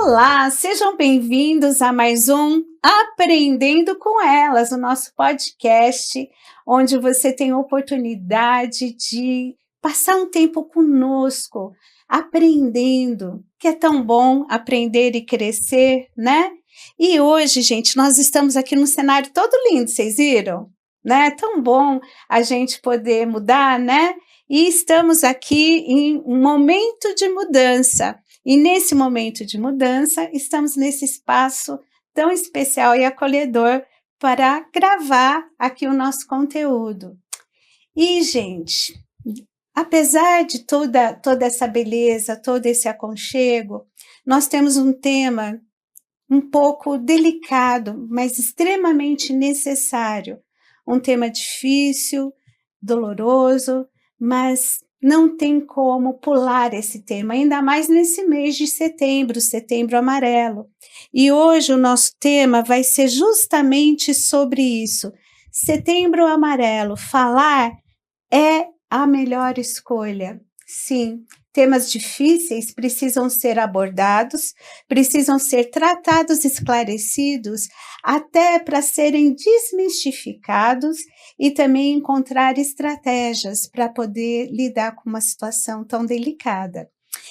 Olá, sejam bem-vindos a mais um Aprendendo com Elas, o nosso podcast, onde você tem a oportunidade de passar um tempo conosco, aprendendo, que é tão bom aprender e crescer, né? E hoje, gente, nós estamos aqui num cenário todo lindo, vocês viram? Né? É tão bom a gente poder mudar, né? E estamos aqui em um momento de mudança. E nesse momento de mudança, estamos nesse espaço tão especial e acolhedor para gravar aqui o nosso conteúdo. E, gente, apesar de toda essa beleza, todo esse aconchego, nós temos um tema um pouco delicado, mas extremamente necessário. Um tema difícil, doloroso, mas não tem como pular esse tema, ainda mais nesse mês de setembro, Setembro Amarelo. E hoje o nosso tema vai ser justamente sobre isso. Setembro Amarelo, falar é a melhor escolha. Sim, temas difíceis precisam ser abordados, precisam ser tratados, esclarecidos, até para serem desmistificados e também encontrar estratégias para poder lidar com uma situação tão delicada.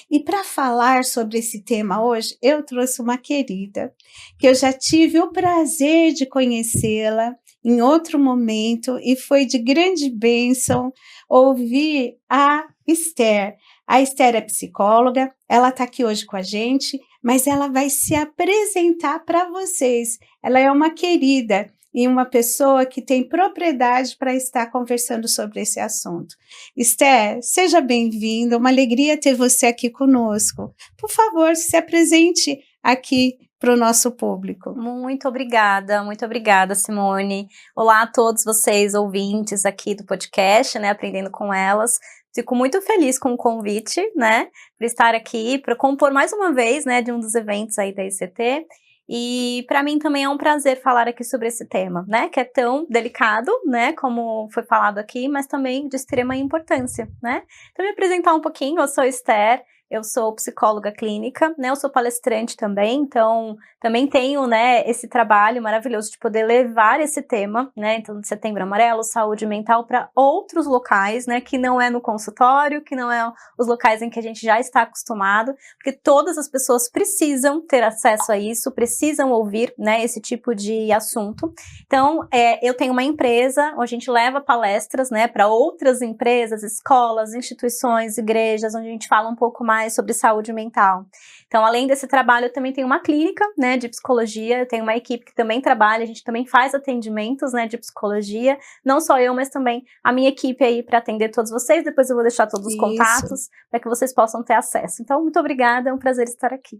E para falar sobre esse tema hoje, eu trouxe uma querida, que eu já tive o prazer de conhecê-la em outro momento e foi de grande bênção ouvir a Esther. A Esther é psicóloga, ela está aqui hoje com a gente, mas ela vai se apresentar para vocês. Ela é uma querida e uma pessoa que tem propriedade para estar conversando sobre esse assunto. Esther, seja bem-vinda, uma alegria ter você aqui conosco. Por favor, se apresente aqui para o nosso público. Muito obrigada, Simone. Olá a todos vocês, ouvintes aqui do podcast, né, Aprendendo com Elas. Fico muito feliz com o convite, né, para estar aqui, para compor mais uma vez, né, de um dos eventos aí da ICT. E para mim também é um prazer falar aqui sobre esse tema, né, que é tão delicado, né, como foi falado aqui, mas também de extrema importância, né. Então, me apresentar um pouquinho, eu sou Esther. Eu sou psicóloga clínica, né, eu sou palestrante também, então também tenho, né, esse trabalho maravilhoso de poder levar esse tema, né, então de Setembro Amarelo, saúde mental para outros locais, né, que não é no consultório, que não é os locais em que a gente já está acostumado, porque todas as pessoas precisam ter acesso a isso, precisam ouvir, né, esse tipo de assunto. Então, eu tenho uma empresa onde a gente leva palestras, né, para outras empresas, escolas, instituições, igrejas, onde a gente fala um pouco mais sobre saúde mental. Então, além desse trabalho, eu também tenho uma clínica, né, de psicologia, eu tenho uma equipe que também trabalha, a gente também faz atendimentos, né, de psicologia, não só eu, mas também a minha equipe aí para atender todos vocês, depois eu vou deixar todos os contatos para que vocês possam ter acesso. Então, muito obrigada, é um prazer estar aqui.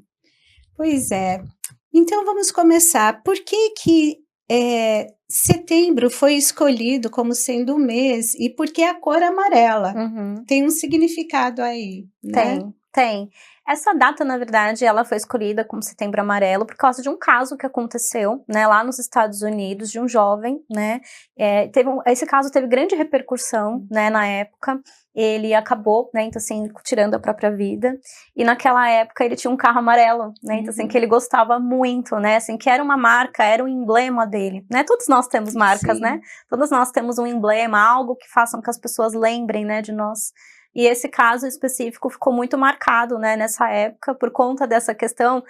Pois é. Então, vamos começar. Por que setembro foi escolhido como sendo o mês e por que a cor amarela? Tem um significado aí, né? Tem. Essa data, na verdade, ela foi escolhida como Setembro Amarelo por causa de um caso que aconteceu, né, lá nos Estados Unidos, de um jovem, né, esse caso teve grande repercussão, né, na época. Ele acabou, né, então assim, tirando a própria vida, e naquela época ele tinha um carro amarelo, né, então assim, que ele gostava muito, né, assim, que era uma marca, era um emblema dele, né, todos nós temos marcas, né, todos nós temos um emblema, algo que façam que as pessoas lembrem, né, de nós. E esse caso específico ficou muito marcado, né, nessa época, por conta dessa questão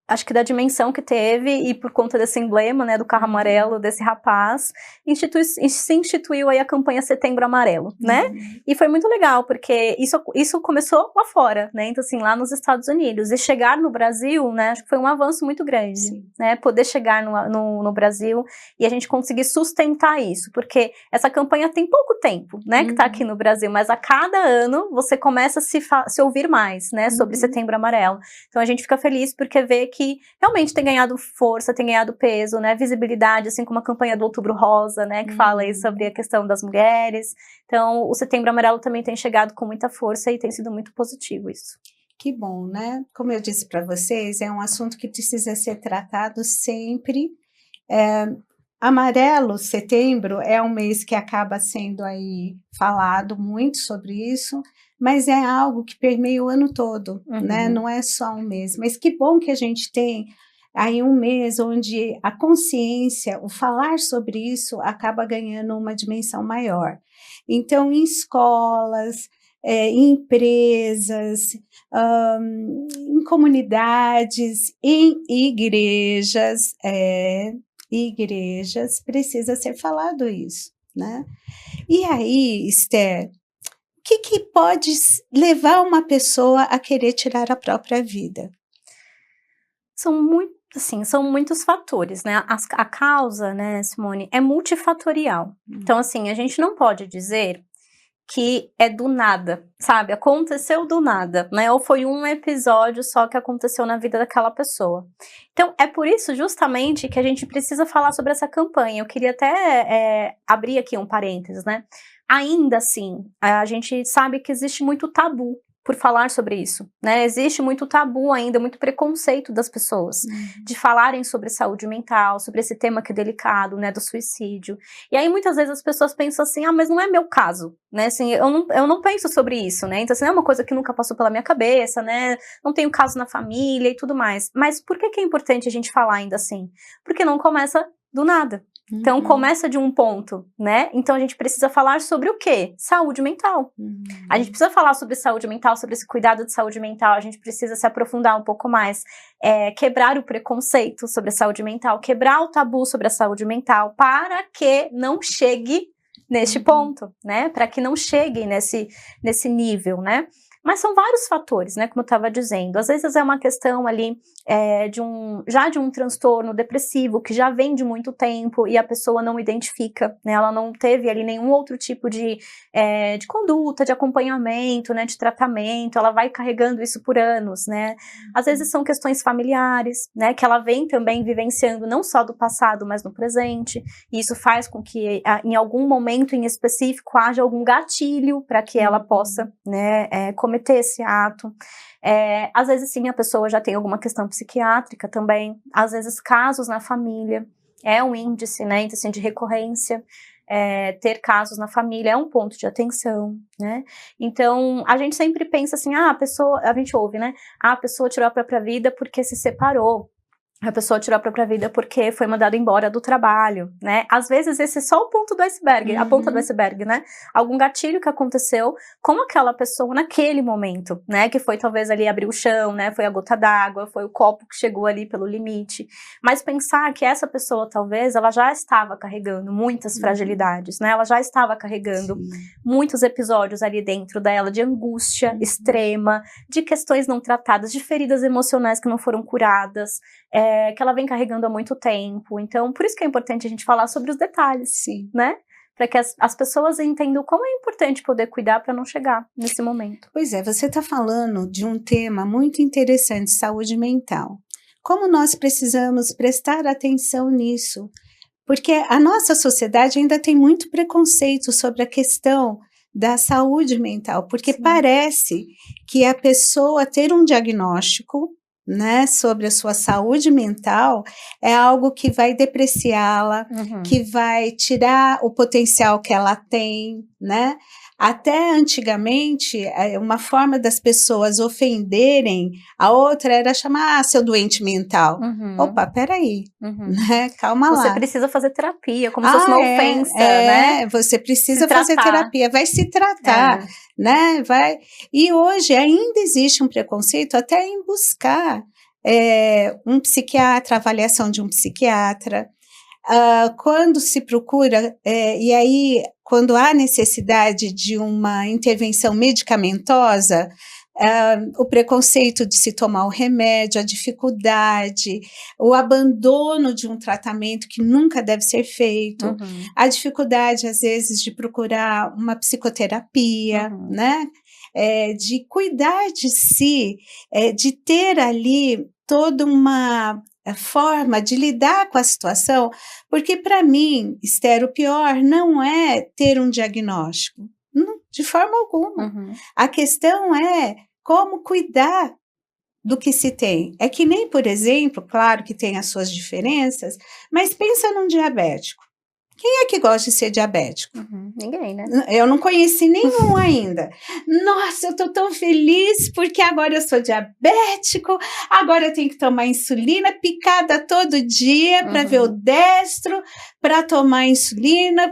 acho que da dimensão que teve e por conta desse emblema, né, do carro amarelo desse rapaz, se instituiu aí a campanha Setembro Amarelo, né? E foi muito legal, porque isso começou lá fora, né? Então, assim, lá nos Estados Unidos. E chegar no Brasil, né, acho que foi um avanço muito grande, né? Poder chegar no Brasil e a gente conseguir sustentar isso, porque essa campanha tem pouco tempo, né, que tá aqui no Brasil, mas a cada ano você começa a se ouvir mais, né, sobre Setembro Amarelo. Então, a gente fica feliz porque vê que realmente tem ganhado força, tem ganhado peso, né, visibilidade, assim como a campanha do Outubro Rosa, né, que fala aí sobre a questão das mulheres. Então, o Setembro Amarelo também tem chegado com muita força e tem sido muito positivo isso. Que bom, né? Como eu disse para vocês, é um assunto que precisa ser tratado sempre. amarelo, setembro, é um mês que acaba sendo aí falado muito sobre isso, mas é algo que permeia o ano todo, né? Não é só um mês. Mas que bom que a gente tem aí um mês onde a consciência, o falar sobre isso acaba ganhando uma dimensão maior. Então, em escolas, em empresas, em comunidades, em igrejas, precisa ser falado isso, né? E aí, Esther, o que pode levar uma pessoa a querer tirar a própria vida? São muitos fatores, né? A causa, né, Simone, é multifatorial. Então, assim, a gente não pode dizer que é do nada, sabe? Aconteceu do nada, né? Ou foi um episódio só que aconteceu na vida daquela pessoa. Então, é por isso justamente que a gente precisa falar sobre essa campanha. Eu queria até abrir aqui um parênteses, né? Ainda assim, a gente sabe que existe muito tabu por falar sobre isso, né? Existe muito tabu ainda, muito preconceito das pessoas de falarem sobre saúde mental, sobre esse tema que é delicado, né, do suicídio. E aí muitas vezes as pessoas pensam assim, mas não é meu caso, né? Assim, eu não penso sobre isso, né? Então assim, não é uma coisa que nunca passou pela minha cabeça, né? Não tenho caso na família e tudo mais. Mas por que é importante a gente falar ainda assim? Porque não começa do nada. Então, começa de um ponto, né? Então, a gente precisa falar sobre o quê? Saúde mental. A gente precisa falar sobre saúde mental, sobre esse cuidado de saúde mental, a gente precisa se aprofundar um pouco mais, quebrar o preconceito sobre a saúde mental, quebrar o tabu sobre a saúde mental, para que não chegue neste ponto, né? Para que não chegue nesse nível, né? Mas são vários fatores, né, como eu estava dizendo. Às vezes é uma questão ali de um transtorno depressivo que já vem de muito tempo e a pessoa não identifica, né, ela não teve ali nenhum outro tipo de conduta, de acompanhamento, né, de tratamento, ela vai carregando isso por anos, né. Às vezes são questões familiares, né, que ela vem também vivenciando não só do passado, mas no presente, e isso faz com que em algum momento em específico haja algum gatilho para que ela possa, né, cometer esse ato. Às vezes sim, a pessoa já tem alguma questão psiquiátrica também, às vezes casos na família, é um índice, né, então, assim, de recorrência, ter casos na família é um ponto de atenção, né, então a gente sempre pensa assim, a gente ouve, né, a pessoa tirou a própria vida porque se separou, a pessoa tirou a própria vida porque foi mandada embora do trabalho, né? Às vezes esse é só o ponto do iceberg, a ponta do iceberg, né? Algum gatilho que aconteceu com aquela pessoa naquele momento, né? Que foi talvez ali abrir o chão, né? Foi a gota d'água, foi o copo que chegou ali pelo limite. Mas pensar que essa pessoa talvez, ela já estava carregando muitas fragilidades, né? Ela já estava carregando muitos episódios ali dentro dela de angústia extrema, de questões não tratadas, de feridas emocionais que não foram curadas, que ela vem carregando há muito tempo. Então, por isso que é importante a gente falar sobre os detalhes, né? Para que as pessoas entendam como é importante poder cuidar para não chegar nesse momento. Pois é, você está falando de um tema muito interessante, saúde mental. Como nós precisamos prestar atenção nisso? Porque a nossa sociedade ainda tem muito preconceito sobre a questão da saúde mental, porque parece que a pessoa ter um diagnóstico, né, sobre a sua saúde mental é algo que vai depreciá-la, que vai tirar o potencial que ela tem, né? Até antigamente, uma forma das pessoas ofenderem a outra era chamar seu doente mental. Opa, peraí, né? Calma lá. Você precisa fazer terapia, como se fosse uma ofensa, né? Você precisa fazer terapia, vai se tratar, né? Vai. E hoje ainda existe um preconceito até em buscar um psiquiatra, a avaliação de um psiquiatra. Quando se procura, e aí quando há necessidade de uma intervenção medicamentosa, o preconceito de se tomar o remédio, a dificuldade, o abandono de um tratamento que nunca deve ser feito, a dificuldade às vezes de procurar uma psicoterapia, né? De cuidar de si, de ter ali toda uma forma de lidar com a situação, porque para mim, Esther, o pior não é ter um diagnóstico, não, de forma alguma. A questão é como cuidar do que se tem. É que nem, por exemplo, claro que tem as suas diferenças, mas pensa num diabético. Quem é que gosta de ser diabético? Ninguém, né? Eu não conheci nenhum ainda. Nossa, eu estou tão feliz porque agora eu sou diabético, agora eu tenho que tomar insulina picada todo dia para ver o destro, para tomar insulina.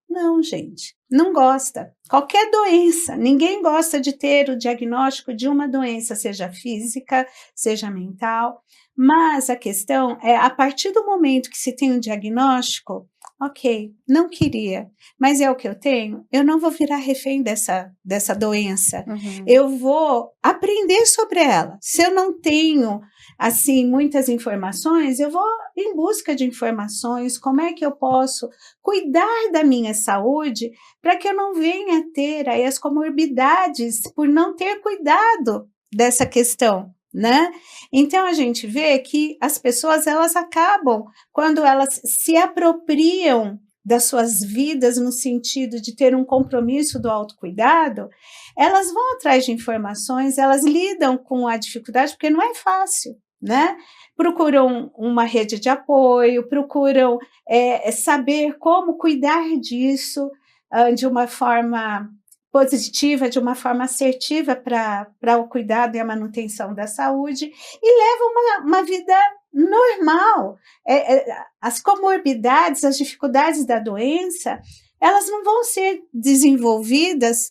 Não, gente, não gosta. Qualquer doença, ninguém gosta de ter o diagnóstico de uma doença, seja física, seja mental. Mas a questão é, a partir do momento que se tem um diagnóstico, ok, não queria, mas é o que eu tenho, eu não vou virar refém dessa doença. Eu vou aprender sobre ela. Se eu não tenho, assim, muitas informações, eu vou em busca de informações, como é que eu posso cuidar da minha saúde para que eu não venha a ter aí as comorbidades por não ter cuidado dessa questão, né? Então a gente vê que as pessoas, elas acabam, quando elas se apropriam das suas vidas no sentido de ter um compromisso do autocuidado, elas vão atrás de informações, elas lidam com a dificuldade, porque não é fácil, né? Procuram uma rede de apoio, procuram saber como cuidar disso de uma forma positiva, de uma forma assertiva para o cuidado e a manutenção da saúde, e levam uma vida normal. As comorbidades, as dificuldades da doença, elas não vão ser desenvolvidas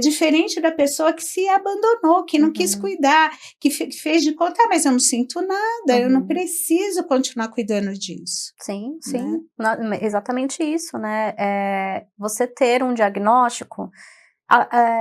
diferente da pessoa que se abandonou, que não quis cuidar, que fez de conta, mas eu não sinto nada, eu não preciso continuar cuidando disso. Sim, sim, né? Exatamente isso, né? Você ter um diagnóstico,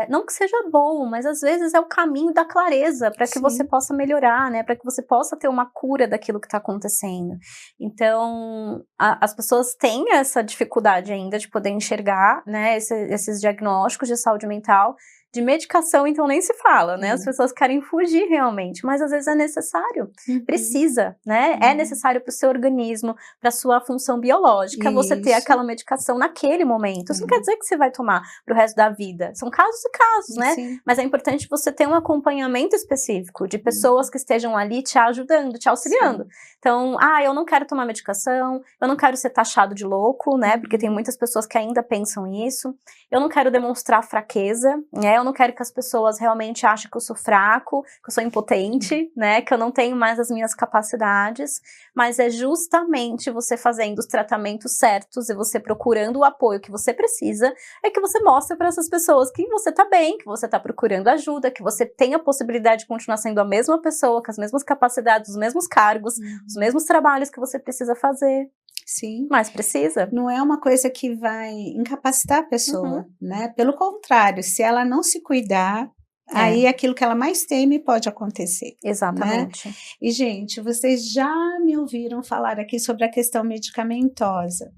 não que seja bom, mas às vezes é o caminho da clareza para que você possa melhorar, né? Para que você possa ter uma cura daquilo que está acontecendo. Então, as pessoas têm essa dificuldade ainda de poder enxergar, né, esses diagnósticos de saúde mental. De medicação, então, nem se fala, né? As pessoas querem fugir realmente, mas às vezes é necessário, precisa, né? É necessário para o seu organismo, para a sua função biológica, você ter aquela medicação naquele momento. Isso não quer dizer que você vai tomar para o resto da vida. São casos e casos, né? Mas é importante você ter um acompanhamento específico de pessoas que estejam ali te ajudando, te auxiliando. Então, eu não quero tomar medicação, eu não quero ser taxado de louco, né? Porque tem muitas pessoas que ainda pensam isso. Eu não quero demonstrar fraqueza, né? Eu não quero que as pessoas realmente achem que eu sou fraco, que eu sou impotente, né? Que eu não tenho mais as minhas capacidades. Mas é justamente você fazendo os tratamentos certos e você procurando o apoio que você precisa, é que você mostra para essas pessoas que você tá bem, que você tá procurando ajuda, que você tem a possibilidade de continuar sendo a mesma pessoa, com as mesmas capacidades, os mesmos cargos, os mesmos trabalhos que você precisa fazer. Sim. Mas precisa. Não é uma coisa que vai incapacitar a pessoa, né? Pelo contrário, se ela não se cuidar, aí aquilo que ela mais teme pode acontecer. Exatamente. Né? E, gente, vocês já me ouviram falar aqui sobre a questão medicamentosa.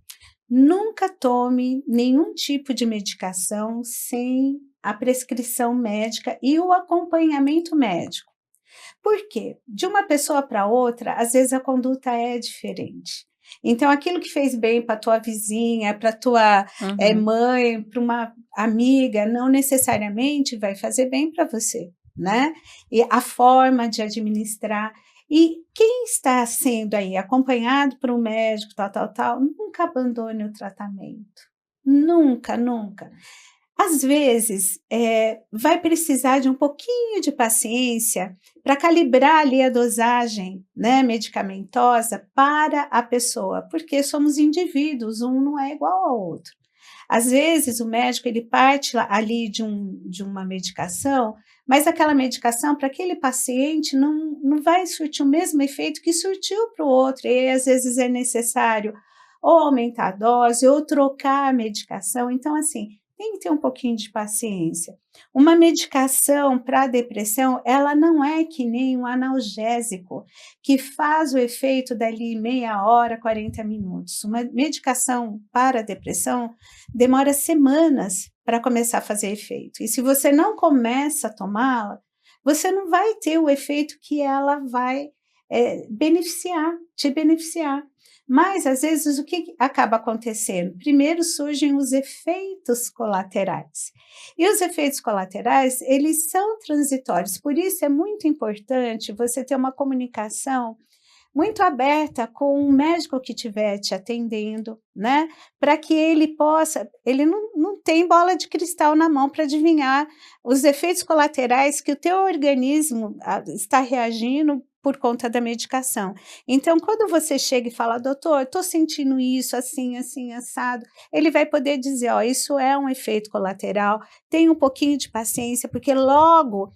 Nunca tome nenhum tipo de medicação sem a prescrição médica e o acompanhamento médico. Por quê? De uma pessoa para outra, às vezes a conduta é diferente. Então, aquilo que fez bem para tua vizinha, para tua mãe, para uma amiga, não necessariamente vai fazer bem para você, né? E a forma de administrar. E quem está sendo aí acompanhado por um médico, nunca abandone o tratamento. Nunca, nunca. Às vezes, vai precisar de um pouquinho de paciência para calibrar ali a dosagem, né, medicamentosa para a pessoa, porque somos indivíduos, um não é igual ao outro. Às vezes, o médico ele parte ali de uma medicação, mas aquela medicação para aquele paciente não vai surtir o mesmo efeito que surtiu para o outro, e às vezes é necessário ou aumentar a dose ou trocar a medicação. Então, assim, tem que ter um pouquinho de paciência. Uma medicação para depressão, ela não é que nem um analgésico, que faz o efeito dali meia hora, 40 minutos. Uma medicação para depressão demora semanas para começar a fazer efeito. E se você não começa a tomá-la, você não vai ter o efeito que ela vai te beneficiar. Mas, às vezes, o que acaba acontecendo? Primeiro surgem os efeitos colaterais. E os efeitos colaterais, eles são transitórios, por isso é muito importante você ter uma comunicação muito aberta com o médico que estiver te atendendo, né? Para que ele não tem bola de cristal na mão para adivinhar os efeitos colaterais que o teu organismo está reagindo por conta da medicação. Então, quando você chega e fala, doutor, estou sentindo isso, assim, assim, assado, ele vai poder dizer, ó, isso é um efeito colateral, tenha um pouquinho de paciência, porque logo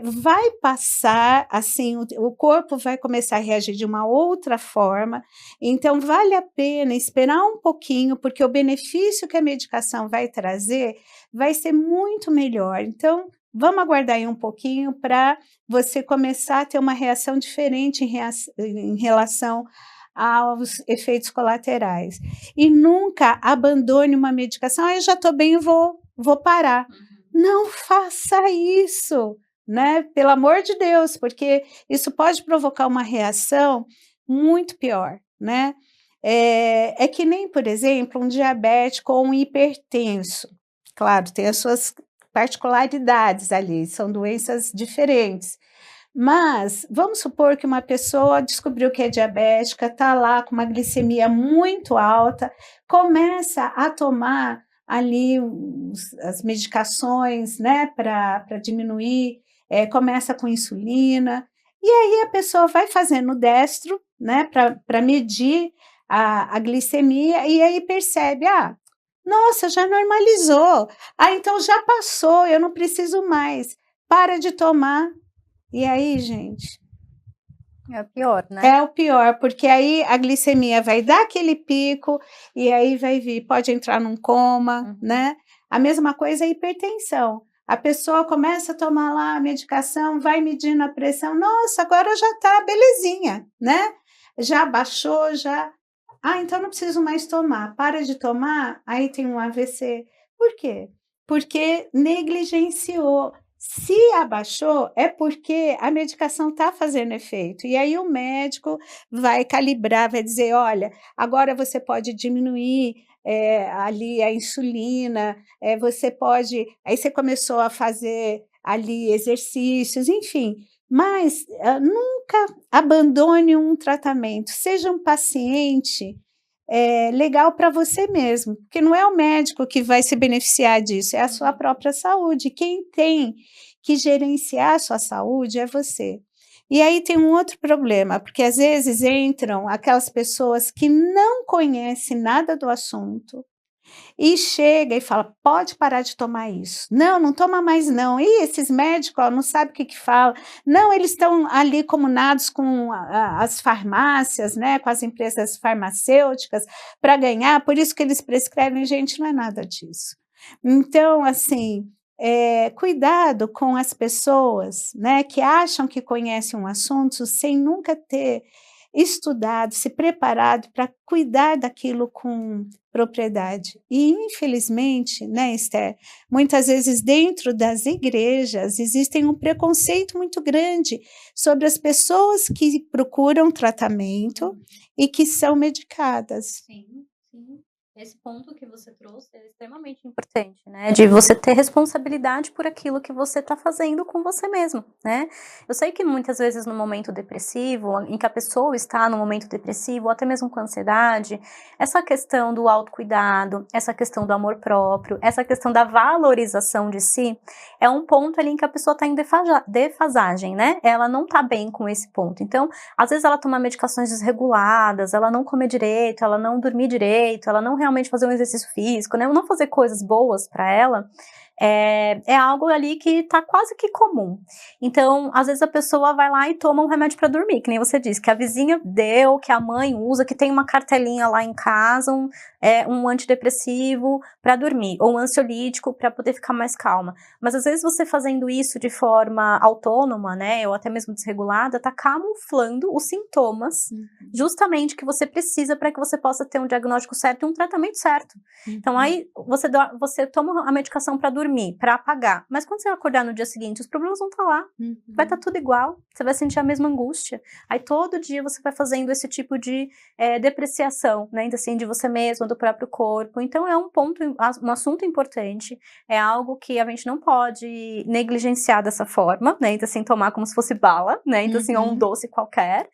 vai passar, assim, o corpo vai começar a reagir de uma outra forma, então vale a pena esperar um pouquinho, porque o benefício que a medicação vai trazer vai ser muito melhor. Então, vamos aguardar aí um pouquinho para você começar a ter uma reação diferente em relação aos efeitos colaterais. E nunca abandone uma medicação, eu já estou bem, vou parar. Não faça isso, né? Pelo amor de Deus, porque isso pode provocar uma reação muito pior, né? É que nem, por exemplo, um diabético ou um hipertenso. Claro, tem as suas particularidades ali, são doenças diferentes. Mas vamos supor que uma pessoa descobriu que é diabética, está lá com uma glicemia muito alta, começa a tomar ali as medicações, né, para diminuir, começa com insulina, e aí a pessoa vai fazendo o destro, né, para medir a glicemia, e aí percebe, nossa, já normalizou. Então já passou, eu não preciso mais. Para de tomar. E aí, gente? É o pior, né? É o pior, porque aí a glicemia vai dar aquele pico e aí vai vir, pode entrar num coma, né? A mesma coisa é a hipertensão. A pessoa começa a tomar lá a medicação, vai medindo a pressão, nossa, agora já tá belezinha, né? Já baixou, já. Então não preciso mais tomar. Para de tomar, aí tem um AVC. Por quê? Porque negligenciou. Se abaixou, é porque a medicação está fazendo efeito. E aí o médico vai calibrar, vai dizer, olha, agora você pode diminuir ali a insulina, você pode... Aí você começou a fazer ali exercícios, enfim. Mas nunca abandone um tratamento. Seja um paciente legal para você mesmo, porque não é o médico que vai se beneficiar disso, é a sua própria saúde. Quem tem que gerenciar a sua saúde é você. E aí tem um outro problema, porque às vezes entram aquelas pessoas que não conhecem nada do assunto, e chega e fala, pode parar de tomar isso. Não, não toma mais não. E esses médicos não sabem o que fala. Não, eles estão ali comunados com as farmácias, né, com as empresas farmacêuticas para ganhar, por isso que eles prescrevem, gente, não é nada disso. Então, assim, cuidado com as pessoas, né, que acham que conhecem um assunto sem nunca ter estudado, se preparado para cuidar daquilo com propriedade. E, infelizmente, né, Esther, muitas vezes dentro das igrejas existem um preconceito muito grande sobre as pessoas que procuram tratamento e que são medicadas. Sim, sim. Esse ponto que você trouxe é extremamente importante, né? De você ter responsabilidade por aquilo que você está fazendo com você mesmo, né? Eu sei que muitas vezes no momento depressivo, em que a pessoa está no momento depressivo, ou até mesmo com ansiedade, essa questão do autocuidado, essa questão do amor próprio, essa questão da valorização de si, é um ponto ali em que a pessoa está em defasagem, né? Ela não está bem com esse ponto. Então, às vezes ela toma medicações desreguladas, ela não come direito, ela não dormir direito, ela não realmente fazer um exercício físico, né? Não fazer coisas boas para ela, é algo ali que tá quase que comum. Então, às vezes a pessoa vai lá e toma um remédio para dormir, que nem você disse, que a vizinha deu, que a mãe usa, que tem uma cartelinha lá em casa, um antidepressivo para dormir, ou um ansiolítico para poder ficar mais calma. Mas às vezes você fazendo isso de forma autônoma, né, ou até mesmo desregulada, tá camuflando os sintomas, justamente que você precisa para que você possa ter um diagnóstico certo e um tratamento certo. Então aí você toma a medicação para dormir, dormir para apagar, mas quando você acordar no dia seguinte, os problemas vão estar lá, vai estar tudo igual, você vai sentir a mesma angústia. Aí todo dia você vai fazendo esse tipo de depreciação, né, então, assim, de você mesmo, do próprio corpo. Então é um ponto, um assunto importante, é algo que a gente não pode negligenciar dessa forma, né, então assim, tomar como se fosse bala, né, então assim, ou um doce qualquer.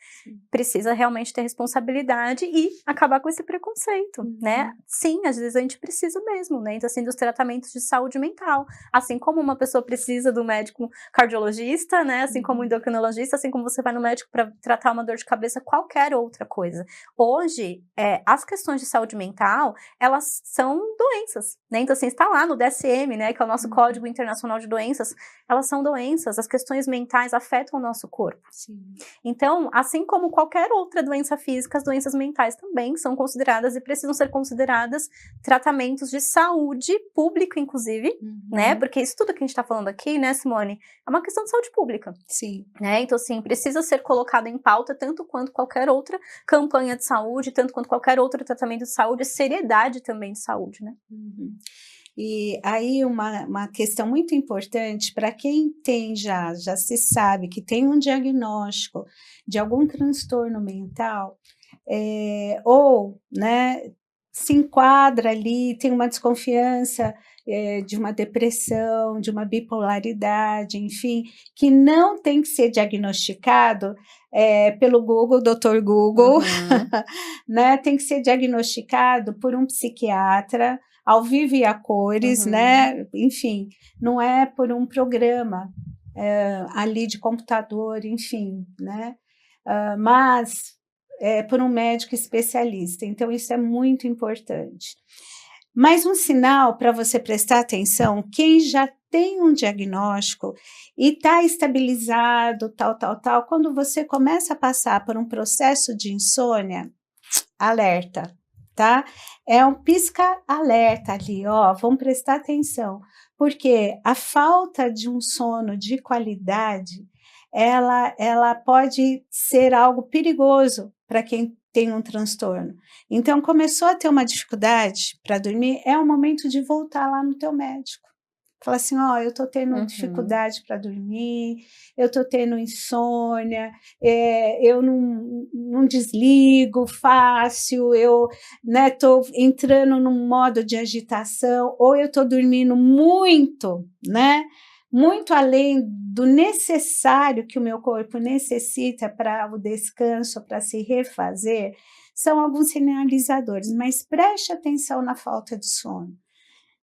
Precisa realmente ter responsabilidade e acabar com esse preconceito, né? Sim, às vezes a gente precisa mesmo, né? Então, assim, dos tratamentos de saúde mental. Assim como uma pessoa precisa do médico cardiologista, né? Assim como o endocrinologista, assim como você vai no médico para tratar uma dor de cabeça, qualquer outra coisa. Hoje, as questões de saúde mental, elas são doenças, né? Então, assim, está lá no DSM, né? Que é o nosso Código Internacional de Doenças. Elas são doenças, as questões mentais afetam o nosso corpo. Sim. Então, assim como qualquer outra doença física, as doenças mentais também são consideradas e precisam ser consideradas tratamentos de saúde pública, inclusive, né? Porque isso tudo que a gente está falando aqui, né, Simone, é uma questão de saúde pública. Sim. Né? Então, assim, precisa ser colocado em pauta tanto quanto qualquer outra campanha de saúde, tanto quanto qualquer outro tratamento de saúde, seriedade também de saúde, né? E aí uma questão muito importante para quem tem já se sabe que tem um diagnóstico de algum transtorno mental, ou, né, se enquadra ali, tem uma desconfiança de uma depressão, de uma bipolaridade, enfim, que não tem que ser diagnosticado pelo Google, Dr. Google, né, tem que ser diagnosticado por um psiquiatra, ao vivo e a cores, né? Enfim, não é por um programa ali de computador, enfim, né? Mas por um médico especialista. Então, isso é muito importante. Mais um sinal para você prestar atenção, quem já tem um diagnóstico e está estabilizado, tal, quando você começa a passar por um processo de insônia, alerta. Tá? É um pisca-alerta ali, ó, vamos prestar atenção, porque a falta de um sono de qualidade, ela pode ser algo perigoso para quem tem um transtorno. Então, começou a ter uma dificuldade para dormir, é o momento de voltar lá no teu médico. Fala assim, ó, eu tô tendo dificuldade para dormir, eu tô tendo insônia, eu não desligo fácil, eu, né, tô entrando num modo de agitação, ou eu tô dormindo muito, né, muito além do necessário que o meu corpo necessita para o descanso, para se refazer, são alguns sinalizadores, mas preste atenção na falta de sono.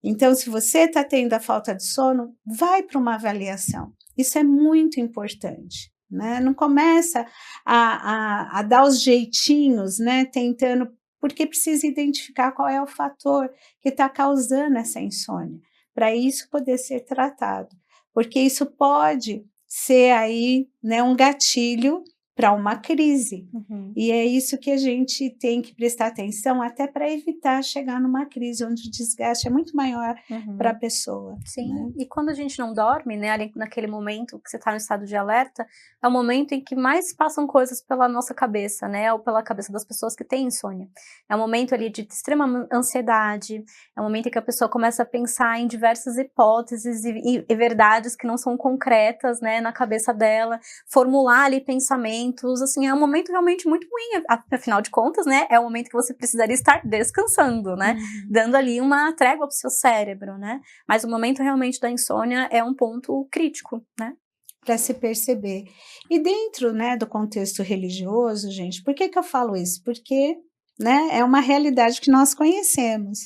Então, se você está tendo a falta de sono, vai para uma avaliação. Isso é muito importante, né? Não começa a dar os jeitinhos, né? Tentando, porque precisa identificar qual é o fator que está causando essa insônia, para isso poder ser tratado. Porque isso pode ser aí, né, um gatilho para uma crise. E é isso que a gente tem que prestar atenção, até para evitar chegar numa crise onde o desgaste é muito maior para a pessoa. Sim, né? E quando a gente não dorme, né, ali naquele momento que você está no estado de alerta, é o momento em que mais passam coisas pela nossa cabeça, né, ou pela cabeça das pessoas que têm insônia. É um momento ali de extrema ansiedade, é um momento em que a pessoa começa a pensar em diversas hipóteses e verdades que não são concretas, né, na cabeça dela, formular ali pensamentos, assim, é um momento realmente muito ruim, afinal de contas, né, é o momento que você precisaria estar descansando, né, dando ali uma trégua para o seu cérebro, né, mas o momento realmente da insônia é um ponto crítico, né? Para se perceber. E dentro, né, do contexto religioso, gente, por que eu falo isso? Porque, né, é uma realidade que nós conhecemos.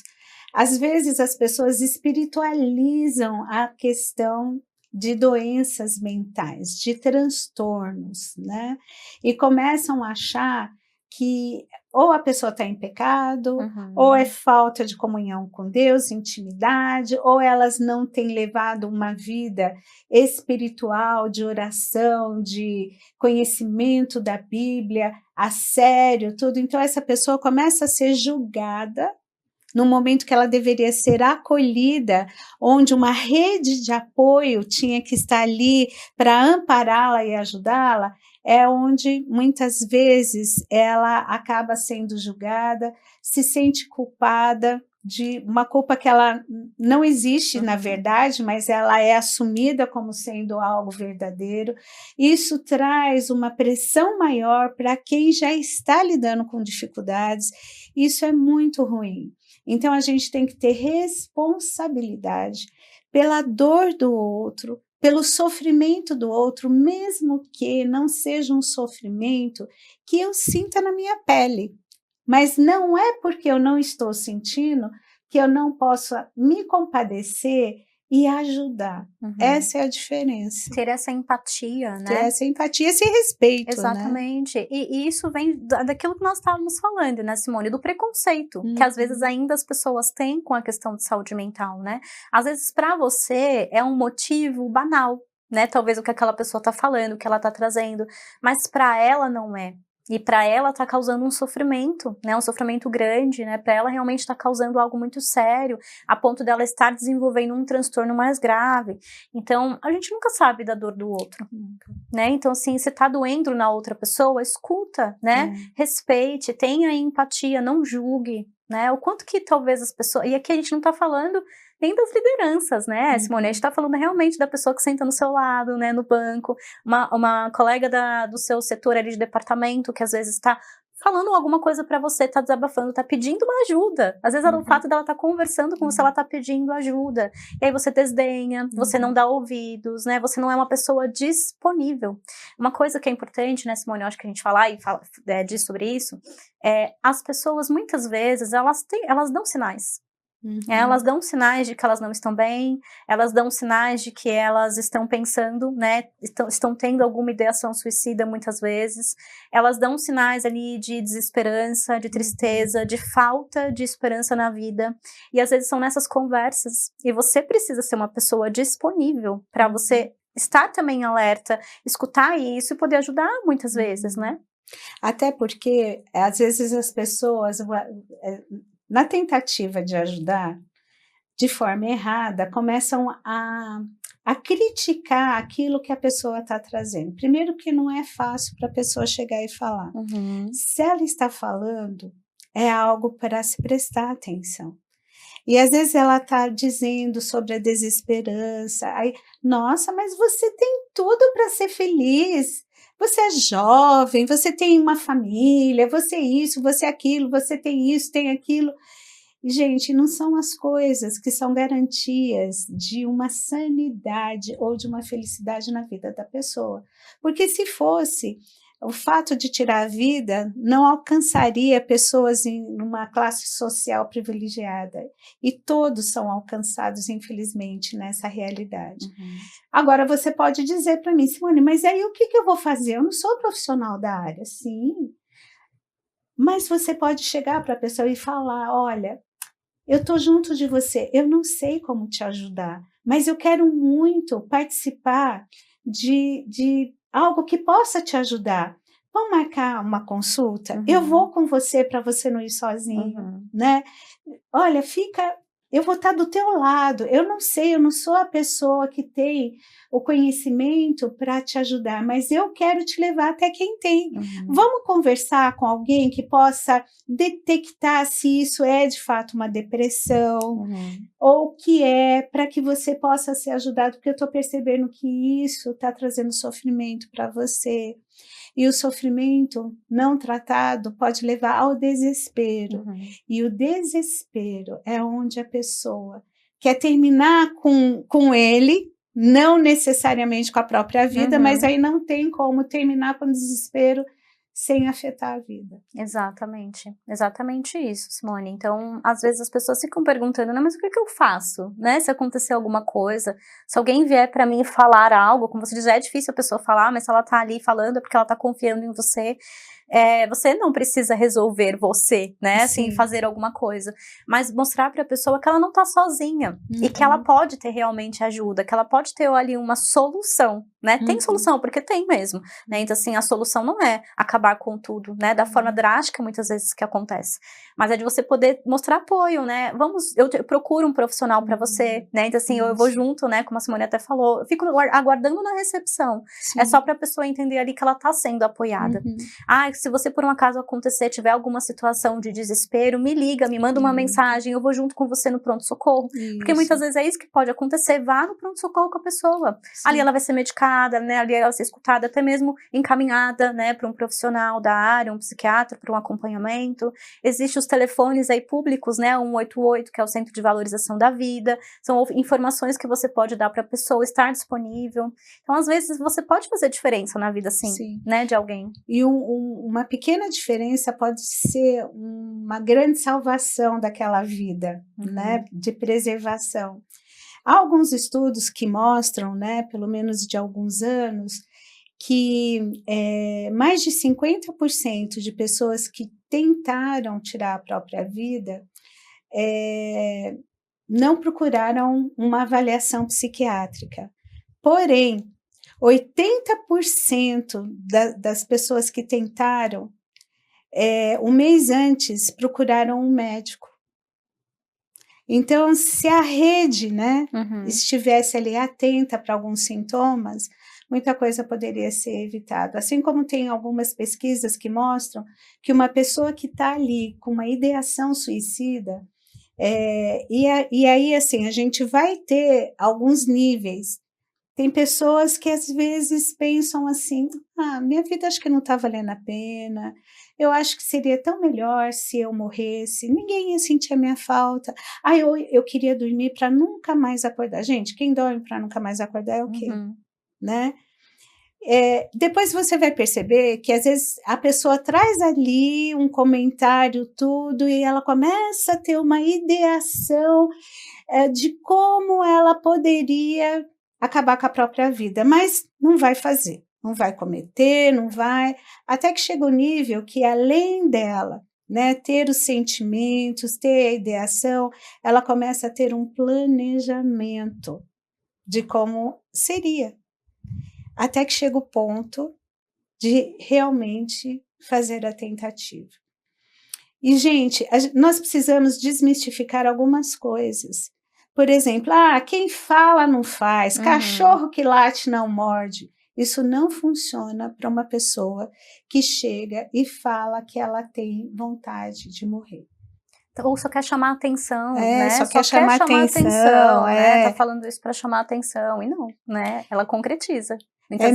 Às vezes as pessoas espiritualizam a questão de doenças mentais, de transtornos, né? E começam a achar que ou a pessoa está em pecado, ou é falta de comunhão com Deus, intimidade, ou elas não têm levado uma vida espiritual, de oração, de conhecimento da Bíblia a sério, tudo. Então essa pessoa começa a ser julgada no momento que ela deveria ser acolhida, onde uma rede de apoio tinha que estar ali para ampará-la e ajudá-la, é onde muitas vezes ela acaba sendo julgada, se sente culpada de uma culpa que ela não existe, na verdade, mas ela é assumida como sendo algo verdadeiro. Isso traz uma pressão maior para quem já está lidando com dificuldades. Isso é muito ruim. Então, a gente tem que ter responsabilidade pela dor do outro, pelo sofrimento do outro, mesmo que não seja um sofrimento que eu sinta na minha pele. Mas não é porque eu não estou sentindo que eu não posso me compadecer e ajudar. Essa é a diferença. Ter essa empatia, né? Ter essa empatia, esse respeito, exatamente. né? E isso vem daquilo que nós estávamos falando, né, Simone? Do preconceito, que às vezes ainda as pessoas têm com a questão de saúde mental, né? Às vezes para você é um motivo banal, né? Talvez o que aquela pessoa está falando, o que ela está trazendo, mas para ela não é. E para ela tá causando um sofrimento, né, um sofrimento grande, né, para ela realmente tá causando algo muito sério, a ponto dela estar desenvolvendo um transtorno mais grave. Então, a gente nunca sabe da dor do outro, né, então assim, se tá doendo na outra pessoa, escuta, né, respeite, tenha empatia, não julgue, né, o quanto que talvez as pessoas, e aqui a gente não tá falando nem das lideranças, né, Simone, a gente tá falando realmente da pessoa que senta no seu lado, né, no banco, uma colega do seu setor ali de departamento, que às vezes tá falando alguma coisa pra você, tá desabafando, tá pedindo uma ajuda, às vezes o fato dela tá conversando com você, ela tá pedindo ajuda, e aí você desdenha, você não dá ouvidos, né, você não é uma pessoa disponível. Uma coisa que é importante, né, Simone, eu acho que a gente diz sobre isso, as pessoas muitas vezes, elas dão sinais. Elas dão sinais de que elas não estão bem, elas dão sinais de que elas estão pensando, né, estão tendo alguma ideação suicida muitas vezes, elas dão sinais ali de desesperança, de tristeza, de falta de esperança na vida, e às vezes são nessas conversas, e você precisa ser uma pessoa disponível para você estar também alerta, escutar isso e poder ajudar muitas vezes, né? Até porque, às vezes, as pessoas, na tentativa de ajudar, de forma errada, começam a criticar aquilo que a pessoa está trazendo. Primeiro que não é fácil para a pessoa chegar e falar. Se ela está falando, é algo para se prestar atenção. E às vezes ela está dizendo sobre a desesperança. Aí, nossa, mas você tem tudo para ser feliz. Você é jovem, você tem uma família, você isso, você aquilo, você tem isso, tem aquilo. E, gente, não são as coisas que são garantias de uma sanidade ou de uma felicidade na vida da pessoa. Porque se fosse, o fato de tirar a vida não alcançaria pessoas em uma classe social privilegiada. E todos são alcançados, infelizmente, nessa realidade. Agora, você pode dizer para mim, Simone, mas aí o que eu vou fazer? Eu não sou profissional da área. Sim, mas você pode chegar para a pessoa e falar, olha, eu estou junto de você, eu não sei como te ajudar, mas eu quero muito participar de algo que possa te ajudar. Vamos marcar uma consulta? Eu vou com você para você não ir sozinho, né? Olha, eu vou estar do teu lado, eu não sei, eu não sou a pessoa que tem o conhecimento para te ajudar, mas eu quero te levar até quem tem. Vamos conversar com alguém que possa detectar se isso é de fato uma depressão, ou o que é, para que você possa ser ajudado, porque eu estou percebendo que isso está trazendo sofrimento para você. E o sofrimento não tratado pode levar ao desespero. E o desespero é onde a pessoa quer terminar com ele, não necessariamente com a própria vida, mas aí não tem como terminar com o desespero sem afetar a vida. Exatamente isso, Simone. Então, às vezes as pessoas ficam perguntando, mas o que eu faço, né? Se acontecer alguma coisa, se alguém vier para mim falar algo, como você diz, é difícil a pessoa falar, mas se ela tá ali falando é porque ela tá confiando em você. Você não precisa resolver você, né, assim, fazer alguma coisa, mas mostrar para a pessoa que ela não tá sozinha, e que ela pode ter realmente ajuda, que ela pode ter ali uma solução, né, tem solução, porque tem mesmo, né, então assim, a solução não é acabar com tudo, né, da forma drástica muitas vezes que acontece, mas é de você poder mostrar apoio, né, eu procuro um profissional para você, né, então assim, eu vou junto, né, como a Simone até falou, eu fico aguardando na recepção, é só para a pessoa entender ali que ela tá sendo apoiada. se você por um acaso acontecer, tiver alguma situação de desespero, me liga, me manda uma mensagem, eu vou junto com você no pronto-socorro. Porque muitas vezes é isso que pode acontecer, vá no pronto-socorro com a pessoa. Sim. Ali ela vai ser medicada, né, ali ela vai ser escutada, até mesmo encaminhada, né, para um profissional da área, um psiquiatra, para um acompanhamento. Existem os telefones aí públicos, né, 188, que é o Centro de Valorização da Vida, são informações que você pode dar para a pessoa, estar disponível. Então, às vezes, você pode fazer diferença na vida, sim. Né, de alguém. E uma pequena diferença pode ser uma grande salvação daquela vida, né, de preservação. Há alguns estudos que mostram, né, pelo menos de alguns anos, que mais de 50% de pessoas que tentaram tirar a própria vida não procuraram uma avaliação psiquiátrica. Porém, 80% das pessoas que tentaram, um mês antes, procuraram um médico. Então, se a rede, né, estivesse ali atenta para alguns sintomas, muita coisa poderia ser evitada. Assim como tem algumas pesquisas que mostram que uma pessoa que está ali com uma ideação suicida, e aí, assim, a gente vai ter alguns níveis. Tem pessoas que às vezes pensam assim, minha vida acho que não está valendo a pena, eu acho que seria tão melhor se eu morresse, ninguém ia sentir a minha falta, eu queria dormir para nunca mais acordar. Gente, quem dorme para nunca mais acordar é o quê? Né? Depois você vai perceber que às vezes a pessoa traz ali um comentário, tudo, e ela começa a ter uma ideação de como ela poderia acabar com a própria vida, mas não vai fazer, não vai cometer, não vai, até que chega o nível que além dela, né, ter os sentimentos, ter a ideação, ela começa a ter um planejamento de como seria, até que chega o ponto de realmente fazer a tentativa. E, gente, nós precisamos desmistificar algumas coisas. Por exemplo, quem fala não faz, cachorro que late não morde. Isso não funciona para uma pessoa que chega e fala que ela tem vontade de morrer. Ou só quer chamar atenção, né? Só quer chamar atenção, né? Tá falando isso para chamar atenção, e não, né? Ela concretiza.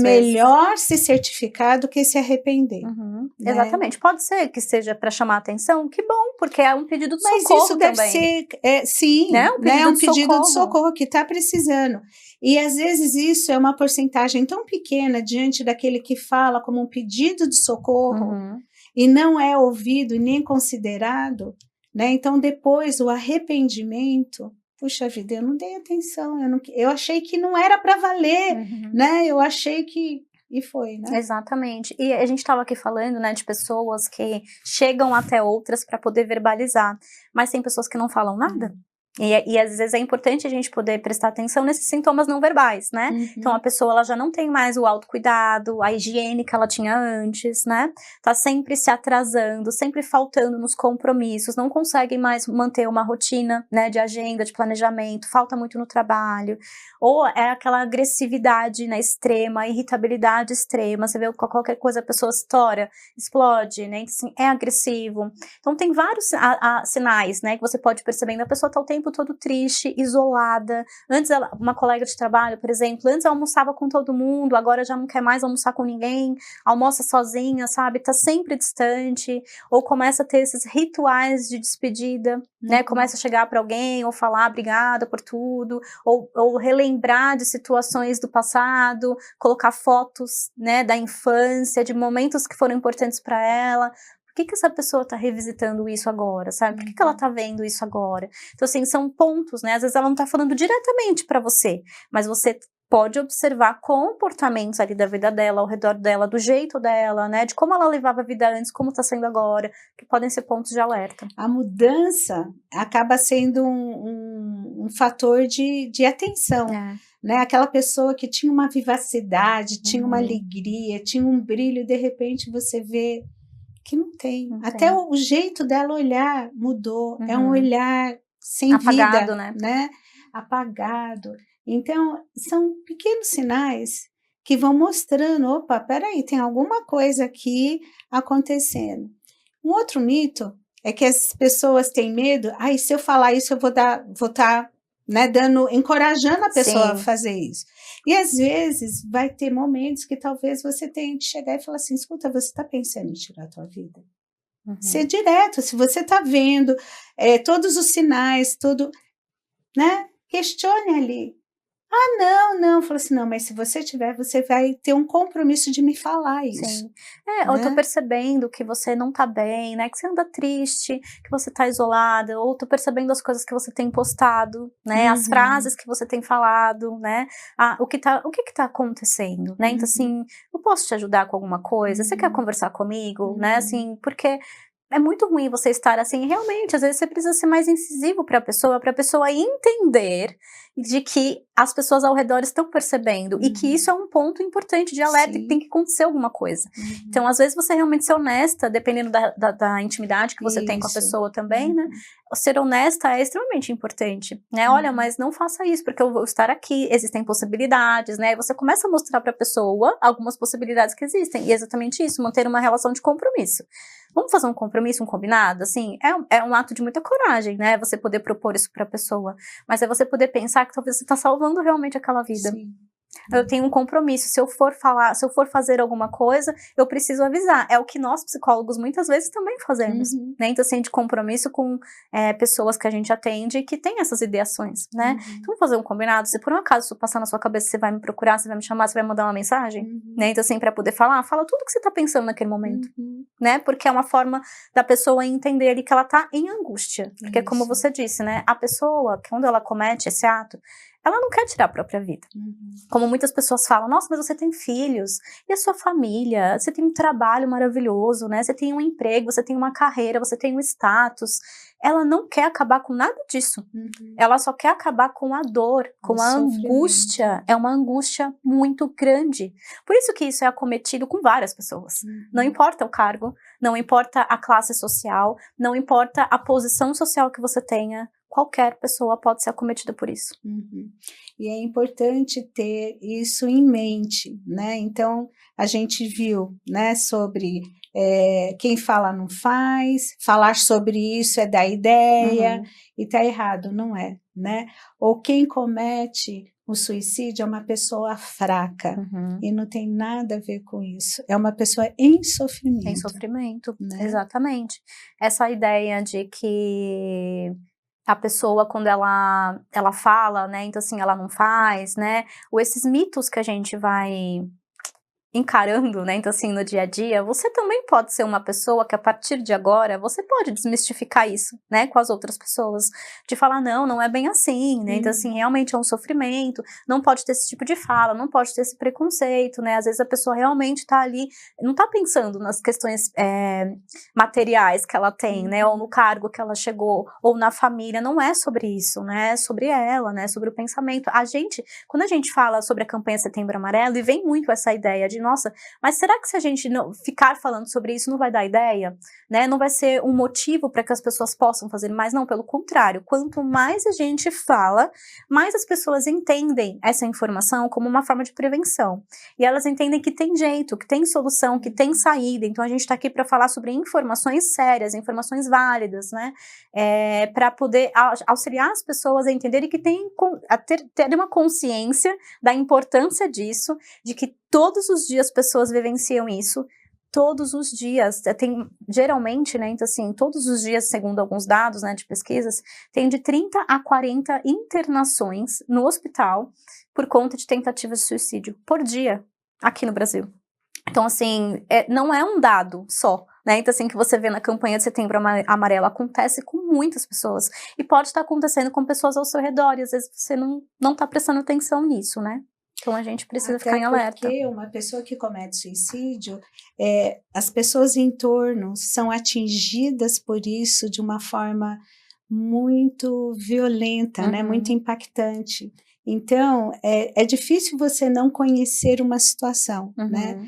Melhor se certificar do que se arrepender. Né? Exatamente. Pode ser que seja para chamar atenção, que bom, porque é um pedido de socorro também. Mas isso deve ser, sim, né? Um pedido de socorro que está precisando. E às vezes isso é uma porcentagem tão pequena diante daquele que fala como um pedido de socorro e não é ouvido e nem considerado, né? Então depois o arrependimento, puxa vida, eu não dei atenção, eu achei que não era para valer, né? Eu achei que... E foi, né? Exatamente. E a gente estava aqui falando, né, de pessoas que chegam até outras para poder verbalizar, mas tem pessoas que não falam nada. E às vezes é importante a gente poder prestar atenção nesses sintomas não verbais, né? Então a pessoa ela já não tem mais o autocuidado, a higiene que ela tinha antes, né? Tá sempre se atrasando, sempre faltando nos compromissos, não consegue mais manter uma rotina, né, de agenda, de planejamento, falta muito no trabalho, ou é aquela agressividade, né, extrema, irritabilidade extrema, você vê qualquer coisa a pessoa estoura, explode, né? Então, assim, é agressivo. Então tem vários sinais, né, que você pode perceber, a pessoa tá o tempo todo triste, isolada. Antes, uma colega de trabalho, por exemplo, antes almoçava com todo mundo, agora já não quer mais almoçar com ninguém, almoça sozinha, sabe? Tá sempre distante, ou começa a ter esses rituais de despedida, né? Começa a chegar para alguém, ou falar obrigada por tudo, ou relembrar de situações do passado, colocar fotos, né, da infância, de momentos que foram importantes para ela. Por que essa pessoa está revisitando isso agora, sabe? Por que ela está vendo isso agora? Então, assim, são pontos, né? Às vezes ela não está falando diretamente para você, mas você pode observar comportamentos ali da vida dela, ao redor dela, do jeito dela, né? De como ela levava a vida antes, como está sendo agora, que podem ser pontos de alerta. A mudança acaba sendo um fator de atenção. Né? Aquela pessoa que tinha uma vivacidade, tinha uma alegria, tinha um brilho, e de repente você vê que não tem. Até o jeito dela olhar mudou. É um olhar sem apagado, vida, né? Apagado. Então, são pequenos sinais que vão mostrando, opa, peraí, tem alguma coisa aqui acontecendo. Um outro mito é que as pessoas têm medo, se eu falar isso eu vou estar, né, encorajando a pessoa a Sim. fazer isso. E às vezes vai ter momentos que talvez você tenha que chegar e falar assim, escuta, você está pensando em tirar a tua vida? Ser direto, se você está vendo todos os sinais, tudo, né, questione ali. Não, falou assim, não, mas se você tiver, você vai ter um compromisso de me falar isso. Sim. Né? Eu tô percebendo que você não tá bem, né, que você anda triste, que você tá isolada, ou tô percebendo as coisas que você tem postado, né, as frases que você tem falado, né, o que que tá acontecendo, né, então assim, eu posso te ajudar com alguma coisa? Você quer conversar comigo, né, assim, porque é muito ruim você estar assim, realmente, às vezes você precisa ser mais incisivo para a pessoa entender de que as pessoas ao redor estão percebendo e que isso é um ponto importante de alerta e que tem que acontecer alguma coisa. Então, às vezes você realmente ser honesta, dependendo da intimidade que você tem com a pessoa também, né? Ser honesta é extremamente importante, né? Olha, mas não faça isso, porque eu vou estar aqui, existem possibilidades, né? E você começa a mostrar para a pessoa algumas possibilidades que existem, e é exatamente isso, manter uma relação de compromisso. Vamos fazer um compromisso, um combinado? Assim, é um ato de muita coragem, né? Você poder propor isso para a pessoa, mas é você poder pensar que talvez você está salvando realmente aquela vida. Sim. Eu tenho um compromisso, se eu for fazer alguma coisa, eu preciso avisar. É o que nós psicólogos muitas vezes também fazemos, né? Então, assim, de compromisso com pessoas que a gente atende que tem essas ideações, né? Então, vamos fazer um combinado, se por um acaso isso passar na sua cabeça, você vai me procurar, você vai me chamar, você vai mandar uma mensagem, né? Então, assim, pra poder fala tudo que você tá pensando naquele momento, né? Porque é uma forma da pessoa entender ali que ela tá em angústia, porque como você disse, né? A pessoa, quando ela comete esse ato, ela não quer tirar a própria vida. Como muitas pessoas falam, nossa, mas você tem filhos, e a sua família, você tem um trabalho maravilhoso, né? Você tem um emprego, você tem uma carreira, você tem um status. Ela não quer acabar com nada disso. Ela só quer acabar com a dor, com a angústia. É uma angústia muito grande. Por isso que isso é acometido com várias pessoas. Não importa o cargo, não importa a classe social, não importa a posição social que você tenha, qualquer pessoa pode ser acometida por isso. E é importante ter isso em mente, né? Então, a gente viu, né, sobre quem fala não faz, falar sobre isso é dar ideia, e tá errado, não é, né? Ou quem comete o suicídio é uma pessoa fraca, e não tem nada a ver com isso, é uma pessoa em sofrimento. Em sofrimento, né? Exatamente. Essa ideia de que a pessoa, quando ela fala, né, então assim, ela não faz, né, ou esses mitos que a gente vai encarando, né, então assim, no dia a dia, você também pode ser uma pessoa que a partir de agora, você pode desmistificar isso, né, com as outras pessoas, de falar, não é bem assim, né, então assim, realmente é um sofrimento, não pode ter esse tipo de fala, não pode ter esse preconceito, né, às vezes a pessoa realmente tá ali, não tá pensando nas questões materiais que ela tem, né, ou no cargo que ela chegou, ou na família, não é sobre isso, né, é sobre ela, né, sobre o pensamento. Quando a gente fala sobre a campanha Setembro Amarelo, e vem muito essa ideia de, nossa, mas será que se a gente não ficar falando sobre isso não vai dar ideia, né, não vai ser um motivo para que as pessoas possam fazer mais? Não, pelo contrário, quanto mais a gente fala, mais as pessoas entendem essa informação como uma forma de prevenção, e elas entendem que tem jeito, que tem solução, que tem saída. Então a gente está aqui para falar sobre informações sérias, informações válidas, né, para poder auxiliar as pessoas a entenderem que ter uma consciência da importância disso, de que todos os dias pessoas vivenciam isso, todos os dias, geralmente, né, então assim, todos os dias, segundo alguns dados, né, de pesquisas, tem de 30 a 40 internações no hospital por conta de tentativas de suicídio por dia aqui no Brasil. Então, assim, não é um dado só, né, então assim, que você vê na campanha de Setembro Amarelo, acontece com muitas pessoas, e pode estar acontecendo com pessoas ao seu redor, e às vezes você não tá prestando atenção nisso, né. Então a gente precisa ficar em alerta. Porque uma pessoa que comete suicídio, as pessoas em torno são atingidas por isso de uma forma muito violenta, né? Muito impactante. Então, é difícil você não conhecer uma situação, né?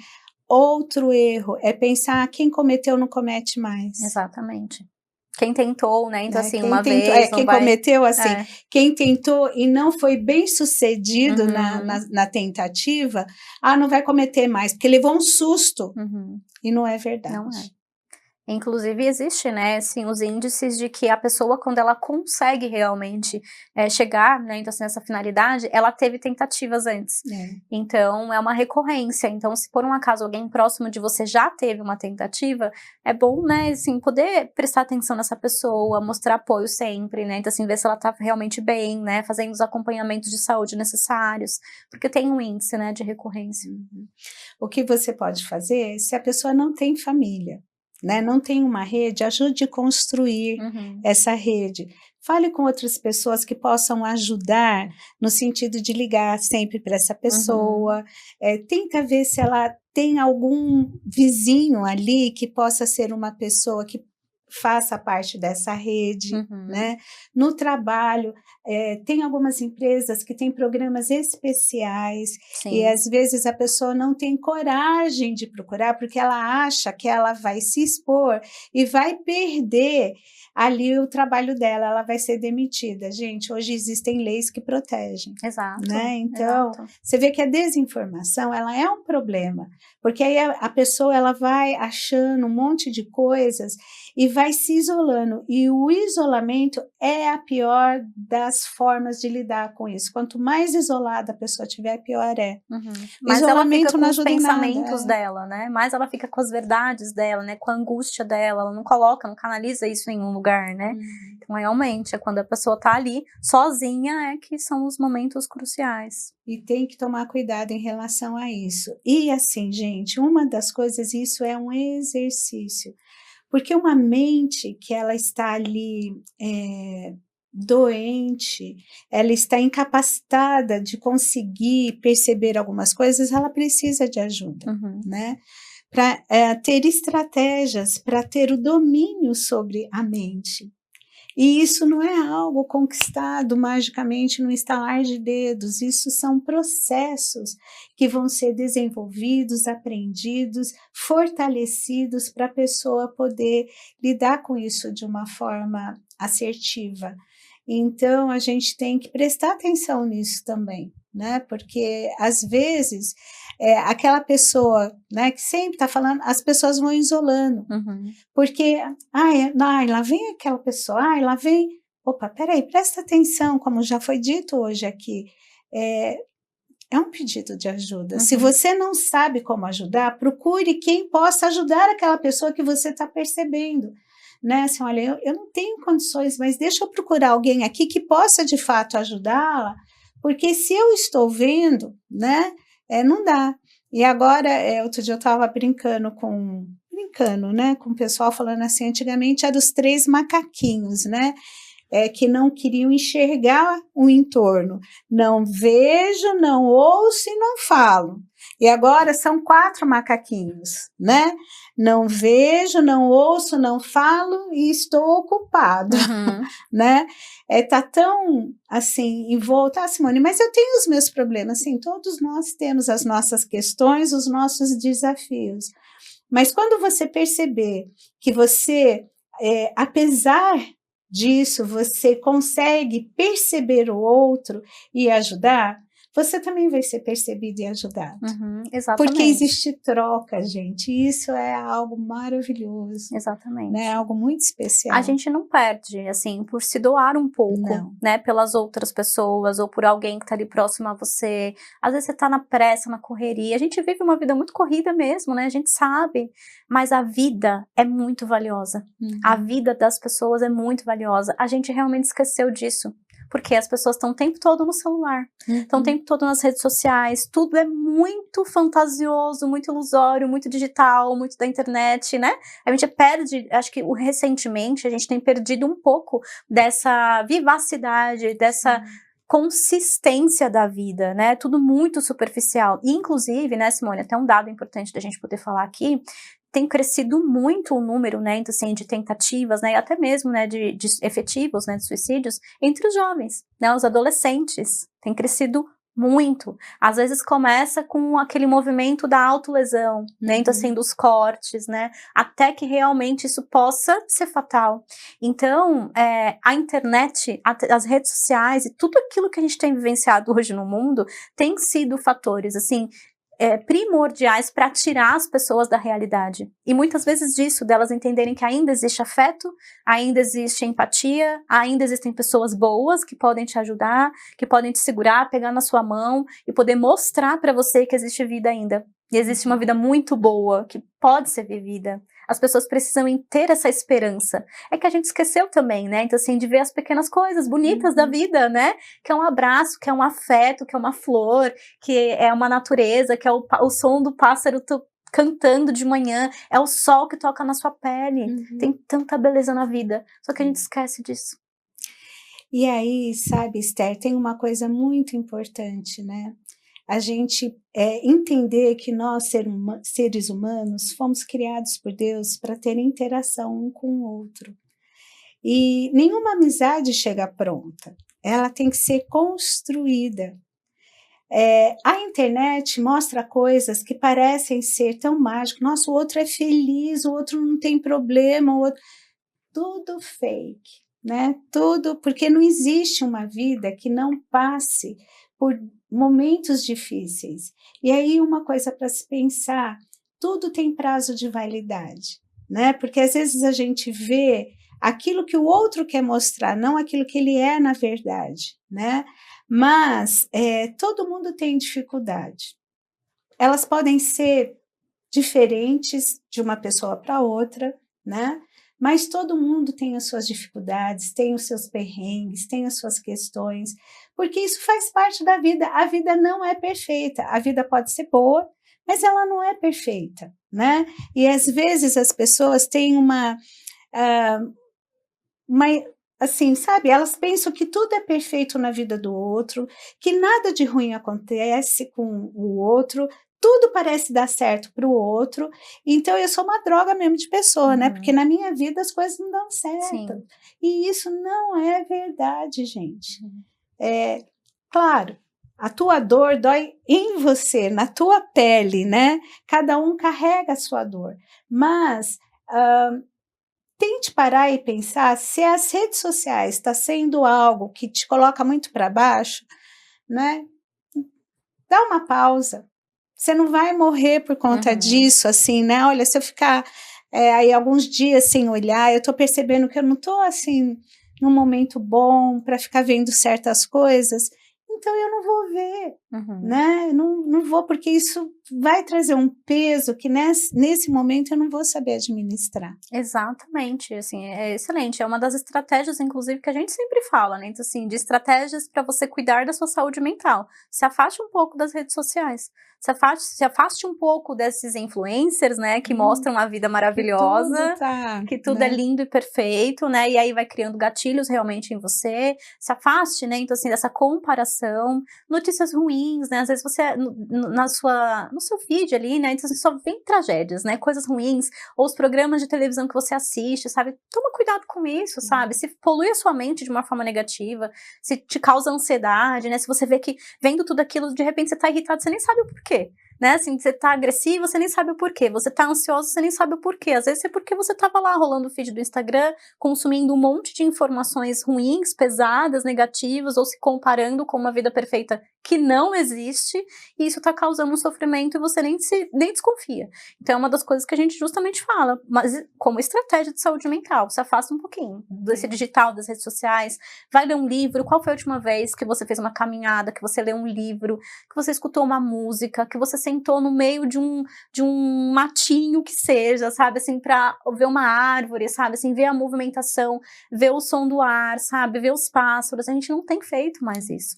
Outro erro é pensar quem cometeu não comete mais. Exatamente. Quem tentou, né? Então, né? assim, Quem uma tentou, vez, não quem vai... cometeu, assim, É. quem tentou e não foi bem sucedido Uhum. na tentativa, não vai cometer mais, porque levou um susto, Uhum. e não é Não é. verdade. Inclusive existe, né, assim, os índices de que a pessoa, quando ela consegue realmente chegar, né, então assim, nessa finalidade, ela teve tentativas antes. É. Então, é uma recorrência. Então, se por um acaso alguém próximo de você já teve uma tentativa, é bom, né, assim, poder prestar atenção nessa pessoa, mostrar apoio sempre, né, então assim, ver se ela tá realmente bem, né, fazendo os acompanhamentos de saúde necessários, porque tem um índice, né, de recorrência. O que você pode fazer, se a pessoa não tem família, né, não tem uma rede, ajude a construir Uhum. essa rede. Fale com outras pessoas que possam ajudar no sentido de ligar sempre para essa pessoa. Tenta ver se ela tem algum vizinho ali que possa ser uma pessoa que faça parte dessa rede, Uhum. né? No trabalho, tem algumas empresas que têm programas especiais. Sim. E às vezes a pessoa não tem coragem de procurar porque ela acha que ela vai se expor e vai perder ali o trabalho dela, ela vai ser demitida. Gente, hoje existem leis que protegem. Exato. Né? Então, exato. você vê que a desinformação, ela é um problema, porque aí a pessoa ela vai achando um monte de coisas e vai se isolando, e o isolamento é a pior das formas de lidar com isso. Quanto mais isolada a pessoa tiver, pior é. Uhum. Mas ela fica Isolamento com não os ajuda em nada. pensamentos dela, né? Mas ela fica com as verdades dela, né? Com a angústia dela, ela não coloca, não canaliza isso em nenhum lugar, né? Então, realmente, é quando a pessoa tá ali sozinha, é que são os momentos cruciais. E tem que tomar cuidado em relação a isso. E assim, gente, uma das coisas, isso é um exercício. Porque uma mente que ela está ali doente, ela está incapacitada de conseguir perceber algumas coisas, ela precisa de ajuda, né? Para ter estratégias, para ter o domínio sobre a mente. E isso não é algo conquistado magicamente no estalar de dedos, isso são processos que vão ser desenvolvidos, aprendidos, fortalecidos para a pessoa poder lidar com isso de uma forma assertiva. Então, a gente tem que prestar atenção nisso também, né? Porque às vezes aquela pessoa, né, que sempre está falando, as pessoas vão isolando. Porque, lá vem aquela pessoa, lá vem. Opa, peraí, presta atenção, como já foi dito hoje aqui. É um pedido de ajuda. Se você não sabe como ajudar, procure quem possa ajudar aquela pessoa que você está percebendo. Né? Assim, olha, eu não tenho condições, mas deixa eu procurar alguém aqui que possa de fato ajudá-la, porque se eu estou vendo, né, não dá. E agora, outro dia eu estava brincando, né, com o pessoal falando assim, antigamente eram os 3 macaquinhos, né, que não queriam enxergar o entorno. Não vejo, não ouço e não falo. E agora são 4 macaquinhos, né? Não vejo, não ouço, não falo e estou ocupado, né? Tá tão, assim, envolto. Simone, mas eu tenho os meus problemas. Sim, todos nós temos as nossas questões, os nossos desafios. Mas quando você perceber que você, apesar disso, você consegue perceber o outro e ajudar, você também vai ser percebido e ajudado. Exatamente. Porque existe troca, gente, e isso é algo maravilhoso. Exatamente. Né? Algo muito especial. A gente não perde, assim, por se doar um pouco, né, pelas outras pessoas, ou por alguém que tá ali próximo a você. Às vezes você tá na pressa, na correria, a gente vive uma vida muito corrida mesmo, né, a gente sabe, mas a vida é muito valiosa. A vida das pessoas é muito valiosa. A gente realmente esqueceu disso. Porque as pessoas estão o tempo todo no celular, estão o tempo todo nas redes sociais, tudo é muito fantasioso, muito ilusório, muito digital, muito da internet, né? A gente perde, acho que recentemente a gente tem perdido um pouco dessa vivacidade, dessa consistência da vida, né? Tudo muito superficial. E, inclusive, né, Simone, até um dado importante da gente poder falar aqui, tem crescido muito o número, né, então, assim, de tentativas, né, até mesmo, né, de efetivos, né, de suicídios entre os jovens, né, os adolescentes, tem crescido Muito. Às vezes começa com aquele movimento da autolesão, né? Então, assim, dos cortes, né? Até que realmente isso possa ser fatal. Então, a internet, as redes sociais e tudo aquilo que a gente tem vivenciado hoje no mundo tem sido fatores, assim, primordiais para tirar as pessoas da realidade. E muitas vezes disso, delas entenderem que ainda existe afeto, ainda existe empatia, ainda existem pessoas boas que podem te ajudar, que podem te segurar, pegar na sua mão e poder mostrar para você que existe vida ainda. E existe uma vida muito boa, que pode ser vivida. As pessoas precisam ter essa esperança. É que a gente esqueceu também, né? Então, assim, de ver as pequenas coisas bonitas da vida, né? Que é um abraço, que é um afeto, que é uma flor, que é uma natureza, que é o som do pássaro cantando de manhã, é o sol que toca na sua pele. Tem tanta beleza na vida, só que a gente esquece disso. E aí, sabe, Esther, tem uma coisa muito importante, né? A gente entender que nós, seres humanos, fomos criados por Deus para ter interação um com o outro. E nenhuma amizade chega pronta, ela tem que ser construída. A internet mostra coisas que parecem ser tão mágicas. Nossa, o outro é feliz, o outro não tem problema, o outro... Tudo fake, né? Tudo, porque não existe uma vida que não passe por momentos difíceis. E aí uma coisa para se pensar, tudo tem prazo de validade, né? Porque às vezes a gente vê aquilo que o outro quer mostrar, não aquilo que ele é na verdade, né? Mas todo mundo tem dificuldade. Elas podem ser diferentes de uma pessoa para outra, né? Mas todo mundo tem as suas dificuldades, tem os seus perrengues, tem as suas questões, porque isso faz parte da vida. A vida não é perfeita, a vida pode ser boa, mas ela não é perfeita, né? E às vezes as pessoas têm uma assim, sabe, elas pensam que tudo é perfeito na vida do outro, que nada de ruim acontece com o outro, tudo parece dar certo para o outro, então eu sou uma droga mesmo de pessoa, né? Porque na minha vida as coisas não dão certo. Sim. E isso não é verdade, gente. Claro, a tua dor dói em você, na tua pele, né? Cada um carrega a sua dor, mas tente parar e pensar se as redes sociais está sendo algo que te coloca muito para baixo, né? Dá uma pausa. Você não vai morrer por conta disso, assim, né? Olha, se eu ficar aí alguns dias sem olhar, eu estou percebendo que eu não estou, assim, num momento bom para ficar vendo certas coisas, então eu não vou ver, né? Não vou, porque isso vai trazer um peso que nesse momento eu não vou saber administrar. Exatamente, assim, é excelente. É uma das estratégias, inclusive, que a gente sempre fala, né? Então, assim, de estratégias para você cuidar da sua saúde mental. Se afaste um pouco das redes sociais. Se afaste um pouco desses influencers, né? Que mostram uma vida maravilhosa, que tudo é lindo e perfeito, né? E aí vai criando gatilhos realmente em você. Se afaste, né? Então, assim, dessa comparação. Notícias ruins, né? Às vezes você, no seu feed ali, né? Então, assim, só vem tragédias, né? Coisas ruins, ou os programas de televisão que você assiste, sabe? Toma cuidado com isso, sabe? Se polui a sua mente de uma forma negativa, se te causa ansiedade, né? Se você vê que vendo tudo aquilo, de repente você tá irritado, você nem sabe o porquê, né? Assim, você tá agressivo, você nem sabe o porquê. Você tá ansioso, você nem sabe o porquê. Às vezes é porque você tava lá rolando o feed do Instagram, consumindo um monte de informações ruins, pesadas, negativas, ou se comparando com uma vida perfeita que não existe, e isso tá causando um sofrimento e você nem desconfia. Então é uma das coisas que a gente justamente fala, mas como estratégia de saúde mental, se afasta um pouquinho desse digital, das redes sociais, vai ler um livro. Qual foi a última vez que você fez uma caminhada, que você leu um livro, que você escutou uma música, que você sentou no meio de um matinho que seja, sabe, assim, pra ver uma árvore, sabe, assim, ver a movimentação, ver o som do ar, sabe, ver os pássaros. A gente não tem feito mais isso.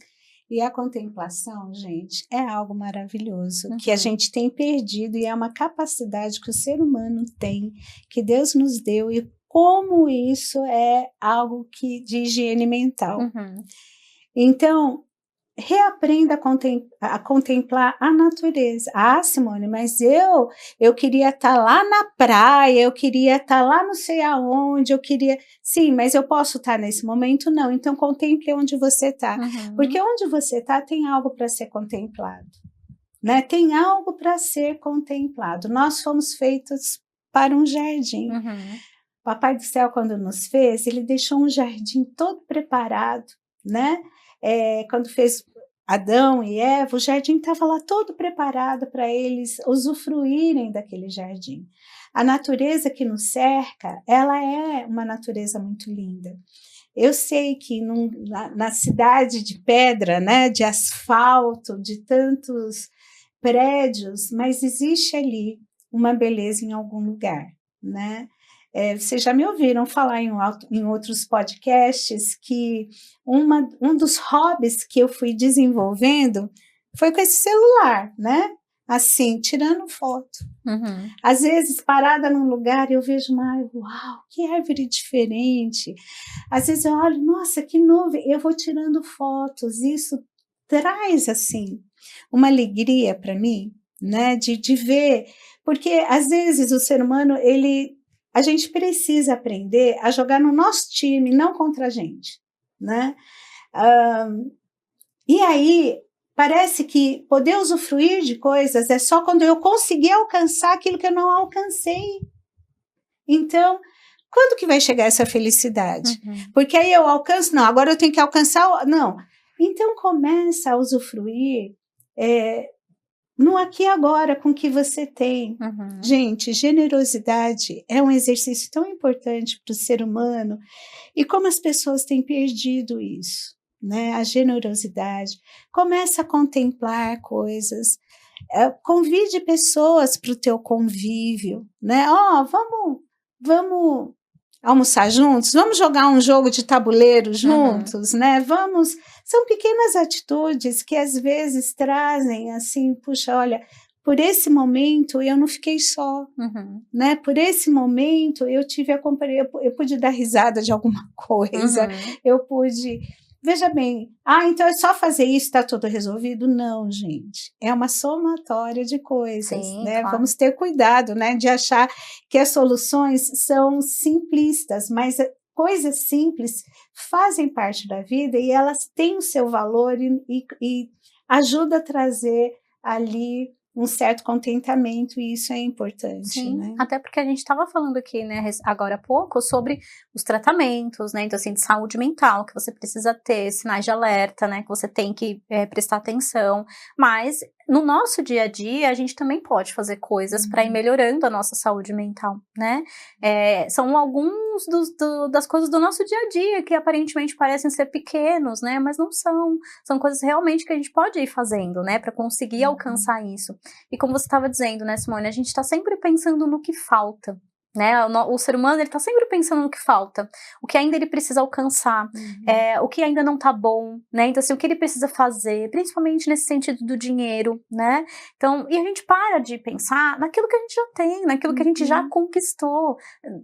E a contemplação, gente, é algo maravilhoso, que a gente tem perdido, e é uma capacidade que o ser humano tem, que Deus nos deu, e como isso é algo de higiene mental. Então, reaprenda a contemplar a natureza. Ah, Simone, mas eu queria estar lá na praia, eu queria estar lá não sei aonde, eu queria... Sim, mas eu posso estar nesse momento? Não. Então, contemple onde você está. Porque onde você está tem algo para ser contemplado. Né? Tem algo para ser contemplado. Nós fomos feitos para um jardim. Papai do Céu, quando nos fez, ele deixou um jardim todo preparado, né? Quando fez Adão e Eva, o jardim estava lá todo preparado para eles usufruírem daquele jardim. A natureza que nos cerca, ela é uma natureza muito linda. Eu sei que na cidade de pedra, né, de asfalto, de tantos prédios, mas existe ali uma beleza em algum lugar, né? Vocês já me ouviram falar em outros podcasts que um dos hobbies que eu fui desenvolvendo foi com esse celular, né? Assim, tirando foto. Às vezes, parada num lugar, eu vejo uma árvore, uau, que árvore diferente. Às vezes eu olho, nossa, que nuvem, eu vou tirando fotos. Isso traz, assim, uma alegria para mim, né? De ver, porque às vezes o ser humano, a gente precisa aprender a jogar no nosso time, não contra a gente, né? E aí, parece que poder usufruir de coisas é só quando eu conseguir alcançar aquilo que eu não alcancei. Então, quando que vai chegar essa felicidade? Porque aí eu alcanço, não, agora eu tenho que alcançar, não. Então, começa a usufruir no aqui e agora, com o que você tem. Gente, generosidade é um exercício tão importante para o ser humano, e como as pessoas têm perdido isso, né? A generosidade. Começa a contemplar coisas, convide pessoas para o teu convívio, né? Vamos almoçar juntos, vamos jogar um jogo de tabuleiro juntos, né? São pequenas atitudes que às vezes trazem assim, puxa, olha, por esse momento eu não fiquei só, né? Por esse momento eu tive a companhia, eu pude dar risada de alguma coisa, eu pude... Veja bem, então é só fazer isso, está tudo resolvido? Não, gente, é uma somatória de coisas, Sim, né? claro. Vamos ter cuidado, né, de achar que as soluções são simplistas, mas coisas simples fazem parte da vida e elas têm o seu valor e ajuda a trazer ali um certo contentamento, e isso é importante. Sim, né? até porque a gente estava falando aqui, né, agora há pouco, sobre os tratamentos, né, então assim, de saúde mental, que você precisa ter sinais de alerta, né, que você tem que prestar atenção, mas no nosso dia a dia, a gente também pode fazer coisas para ir melhorando a nossa saúde mental, né, são alguns das coisas do nosso dia a dia, que aparentemente parecem ser pequenos, né, mas não são coisas realmente que a gente pode ir fazendo, né, para conseguir alcançar isso. E como você estava dizendo, né, Simone, a gente está sempre pensando no que falta, né, o ser humano, ele tá sempre pensando no que falta, o que ainda ele precisa alcançar, o que ainda não tá bom, né, então assim, o que ele precisa fazer, principalmente nesse sentido do dinheiro, né, então, e a gente para de pensar naquilo que a gente já tem, naquilo que a gente já conquistou,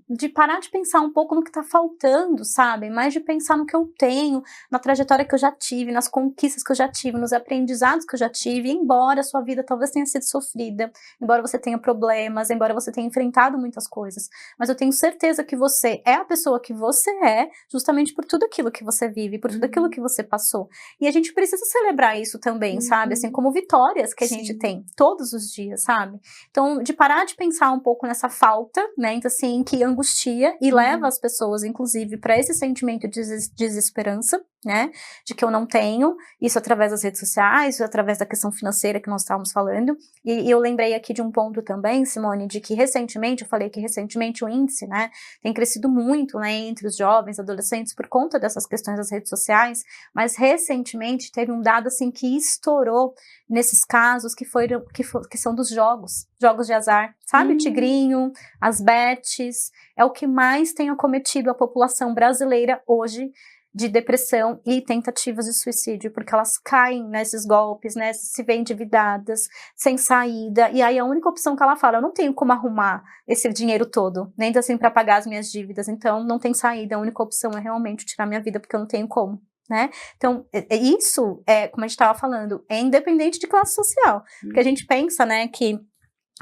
de parar de pensar um pouco no que tá faltando, sabe, mais de pensar no que eu tenho, na trajetória que eu já tive, nas conquistas que eu já tive, nos aprendizados que eu já tive, embora a sua vida talvez tenha sido sofrida, embora você tenha problemas, embora você tenha enfrentado muitas coisas, mas eu tenho certeza que você é a pessoa que você é, justamente por tudo aquilo que você vive, por tudo aquilo que você passou. E a gente precisa celebrar isso também, sabe? Assim, como vitórias que a gente tem todos os dias, sabe? Então, de parar de pensar um pouco nessa falta, né? Então, assim, que angustia e leva as pessoas, inclusive, para esse sentimento de desesperança, né? De que eu não tenho, isso através das redes sociais, através da questão financeira que nós estávamos falando. E eu lembrei aqui de um ponto também, Simone, de que recentemente, eu falei que recentemente o índice, né, tem crescido muito, né, entre os jovens, adolescentes, por conta dessas questões das redes sociais, mas recentemente teve um dado, assim, que estourou nesses casos, que são dos jogos de azar, sabe, o tigrinho, as bets, é o que mais tem acometido a população brasileira hoje, de depressão e tentativas de suicídio, porque elas caem nesses golpes, né, se veem endividadas, sem saída, e aí a única opção que ela fala, eu não tenho como arrumar esse dinheiro todo, nem assim para pagar as minhas dívidas, então não tem saída, a única opção é realmente tirar minha vida, porque eu não tenho como. né? Então, isso, como a gente estava falando, é independente de classe social. Porque a gente pensa, né, que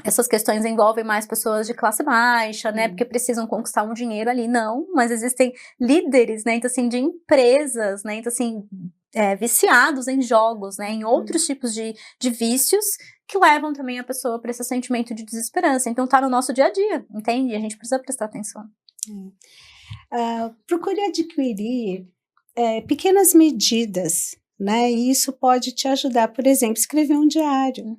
essas questões envolvem mais pessoas de classe baixa, né, porque precisam conquistar um dinheiro ali. Não, mas existem líderes, né, então, assim, de empresas, né, então, assim, viciados em jogos, né, em outros tipos de vícios que levam também a pessoa para esse sentimento de desesperança. Então, tá no nosso dia a dia, entende? A gente precisa prestar atenção. Procure adquirir pequenas medidas, né? E isso pode te ajudar. Por exemplo, escrever um diário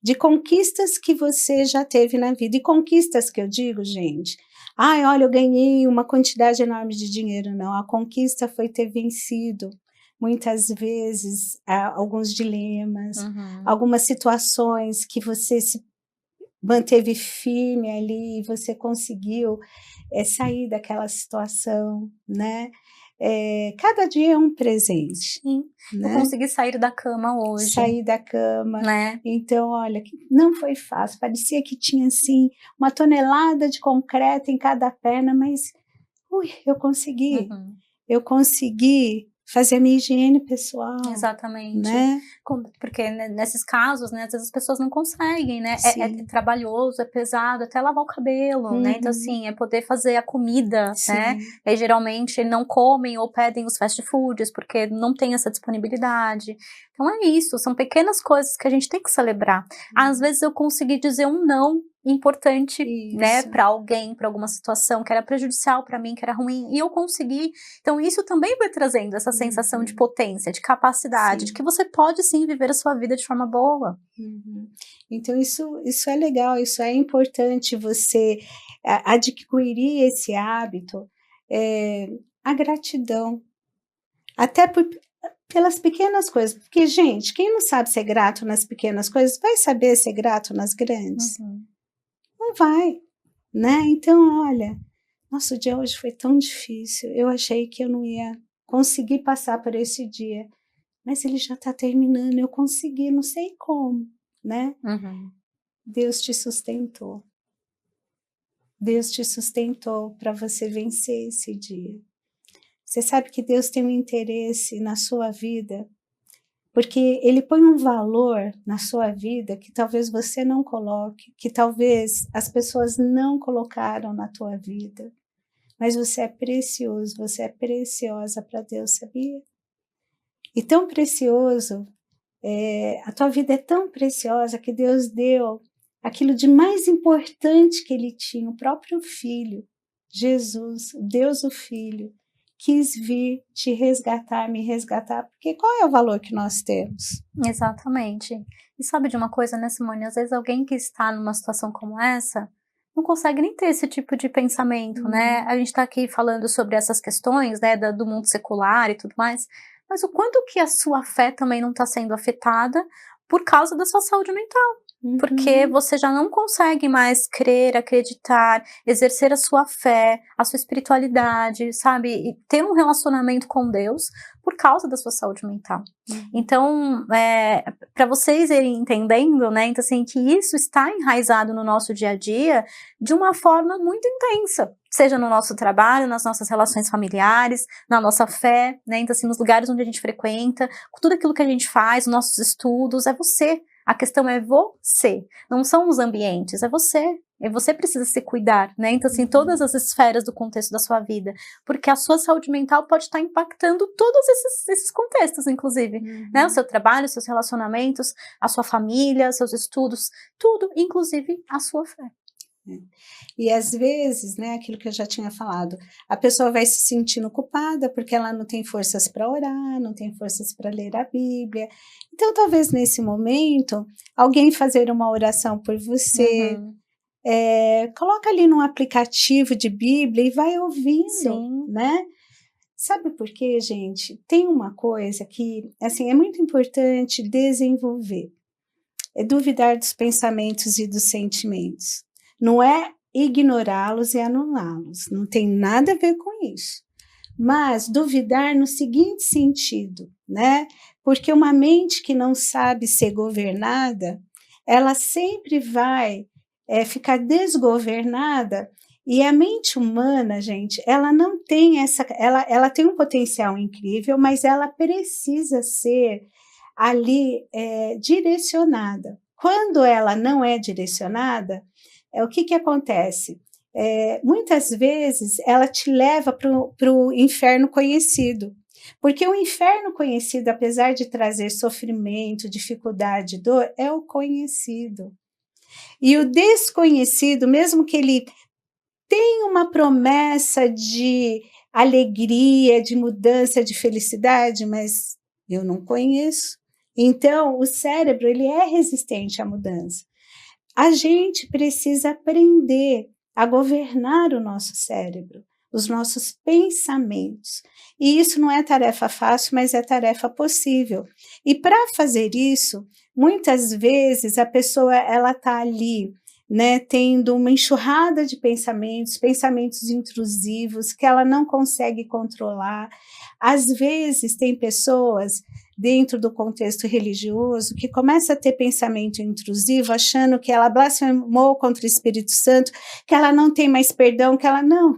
de conquistas que você já teve na vida. E conquistas que eu digo, gente, olha, eu ganhei uma quantidade enorme de dinheiro. Não, a conquista foi ter vencido muitas vezes alguns dilemas, algumas situações que você se manteve firme ali e você conseguiu sair daquela situação, né? Cada dia é um presente. Sim, né? Eu consegui sair da cama hoje. Sair da cama, né? Então, olha, não foi fácil, parecia que tinha, assim, uma tonelada de concreto em cada perna, mas, eu consegui. Eu consegui fazer a minha higiene pessoal. Exatamente. Né? Porque nesses casos, né, às vezes as pessoas não conseguem, né? É trabalhoso, é pesado, até lavar o cabelo, né? Então, assim, é poder fazer a comida, né? E geralmente não comem ou pedem os fast foods porque não tem essa disponibilidade. Então é isso, são pequenas coisas que a gente tem que celebrar. Às vezes eu consegui dizer um não importante, né, para alguém, para alguma situação que era prejudicial para mim, que era ruim, e eu consegui. Então isso também vai trazendo essa sensação de potência, de capacidade, de que você pode sim viver a sua vida de forma boa. Então isso é legal, isso é importante você adquirir esse hábito, a gratidão, até pelas pequenas coisas, porque, gente, quem não sabe ser grato nas pequenas coisas, vai saber ser grato nas grandes? Não vai, né? Então, olha, nosso dia hoje foi tão difícil, eu achei que eu não ia conseguir passar por esse dia, mas ele já está terminando, eu consegui, não sei como, né? Deus te sustentou. Deus te sustentou para você vencer esse dia. Você sabe que Deus tem um interesse na sua vida, porque Ele põe um valor na sua vida que talvez você não coloque, que talvez as pessoas não colocaram na tua vida. Mas você é precioso, você é preciosa para Deus, sabia? E tão precioso, a tua vida é tão preciosa que Deus deu aquilo de mais importante que Ele tinha, o próprio Filho, Jesus, Deus o Filho, quis vir te resgatar, me resgatar, porque qual é o valor que nós temos? Exatamente. E sabe de uma coisa, né, Simone? Às vezes alguém que está numa situação como essa não consegue nem ter esse tipo de pensamento, né? A gente está aqui falando sobre essas questões, né, do mundo secular e tudo mais, mas o quanto que a sua fé também não está sendo afetada por causa da sua saúde mental. Porque você já não consegue mais crer, acreditar, exercer a sua fé, a sua espiritualidade, sabe? E ter um relacionamento com Deus por causa da sua saúde mental. Então, para vocês irem entendendo, né? Então, assim, que isso está enraizado no nosso dia a dia de uma forma muito intensa. Seja no nosso trabalho, nas nossas relações familiares, na nossa fé, né? Então, assim, nos lugares onde a gente frequenta, com tudo aquilo que a gente faz, nossos estudos, é você. A questão é você, não são os ambientes, é você. E você precisa se cuidar, né? Então, assim, todas as esferas do contexto da sua vida. Porque a sua saúde mental pode estar impactando todos esses contextos, inclusive. Né? O seu trabalho, os seus relacionamentos, a sua família, seus estudos, tudo, inclusive a sua fé. E às vezes, né, aquilo que eu já tinha falado, a pessoa vai se sentindo culpada porque ela não tem forças para orar, não tem forças para ler a Bíblia. Então, talvez nesse momento, alguém fazer uma oração por você, coloca ali num aplicativo de Bíblia e vai ouvindo, né? Sabe por quê, gente? Tem uma coisa que, assim, é muito importante desenvolver. É duvidar dos pensamentos e dos sentimentos. Não é ignorá-los e anulá-los, não tem nada a ver com isso. Mas duvidar no seguinte sentido, né? Porque uma mente que não sabe ser governada, ela sempre vai ficar desgovernada E a mente humana, gente, ela não tem ela tem um potencial incrível, mas ela precisa ser ali direcionada. Quando ela não é direcionada, o que acontece? Muitas vezes ela te leva para o inferno conhecido, porque o inferno conhecido, apesar de trazer sofrimento, dificuldade, dor, é o conhecido. E o desconhecido, mesmo que ele tenha uma promessa de alegria, de mudança, de felicidade, mas eu não conheço. Então, o cérebro ele é resistente à mudança. A gente precisa aprender a governar o nosso cérebro, os nossos pensamentos. E isso não é tarefa fácil, mas é tarefa possível. E para fazer isso, muitas vezes a pessoa ela está ali, né, tendo uma enxurrada de pensamentos, pensamentos intrusivos que ela não consegue controlar. Às vezes tem pessoas dentro do contexto religioso que começa a ter pensamento intrusivo, achando que ela blasfemou contra o Espírito Santo, que ela não tem mais perdão, que ela não.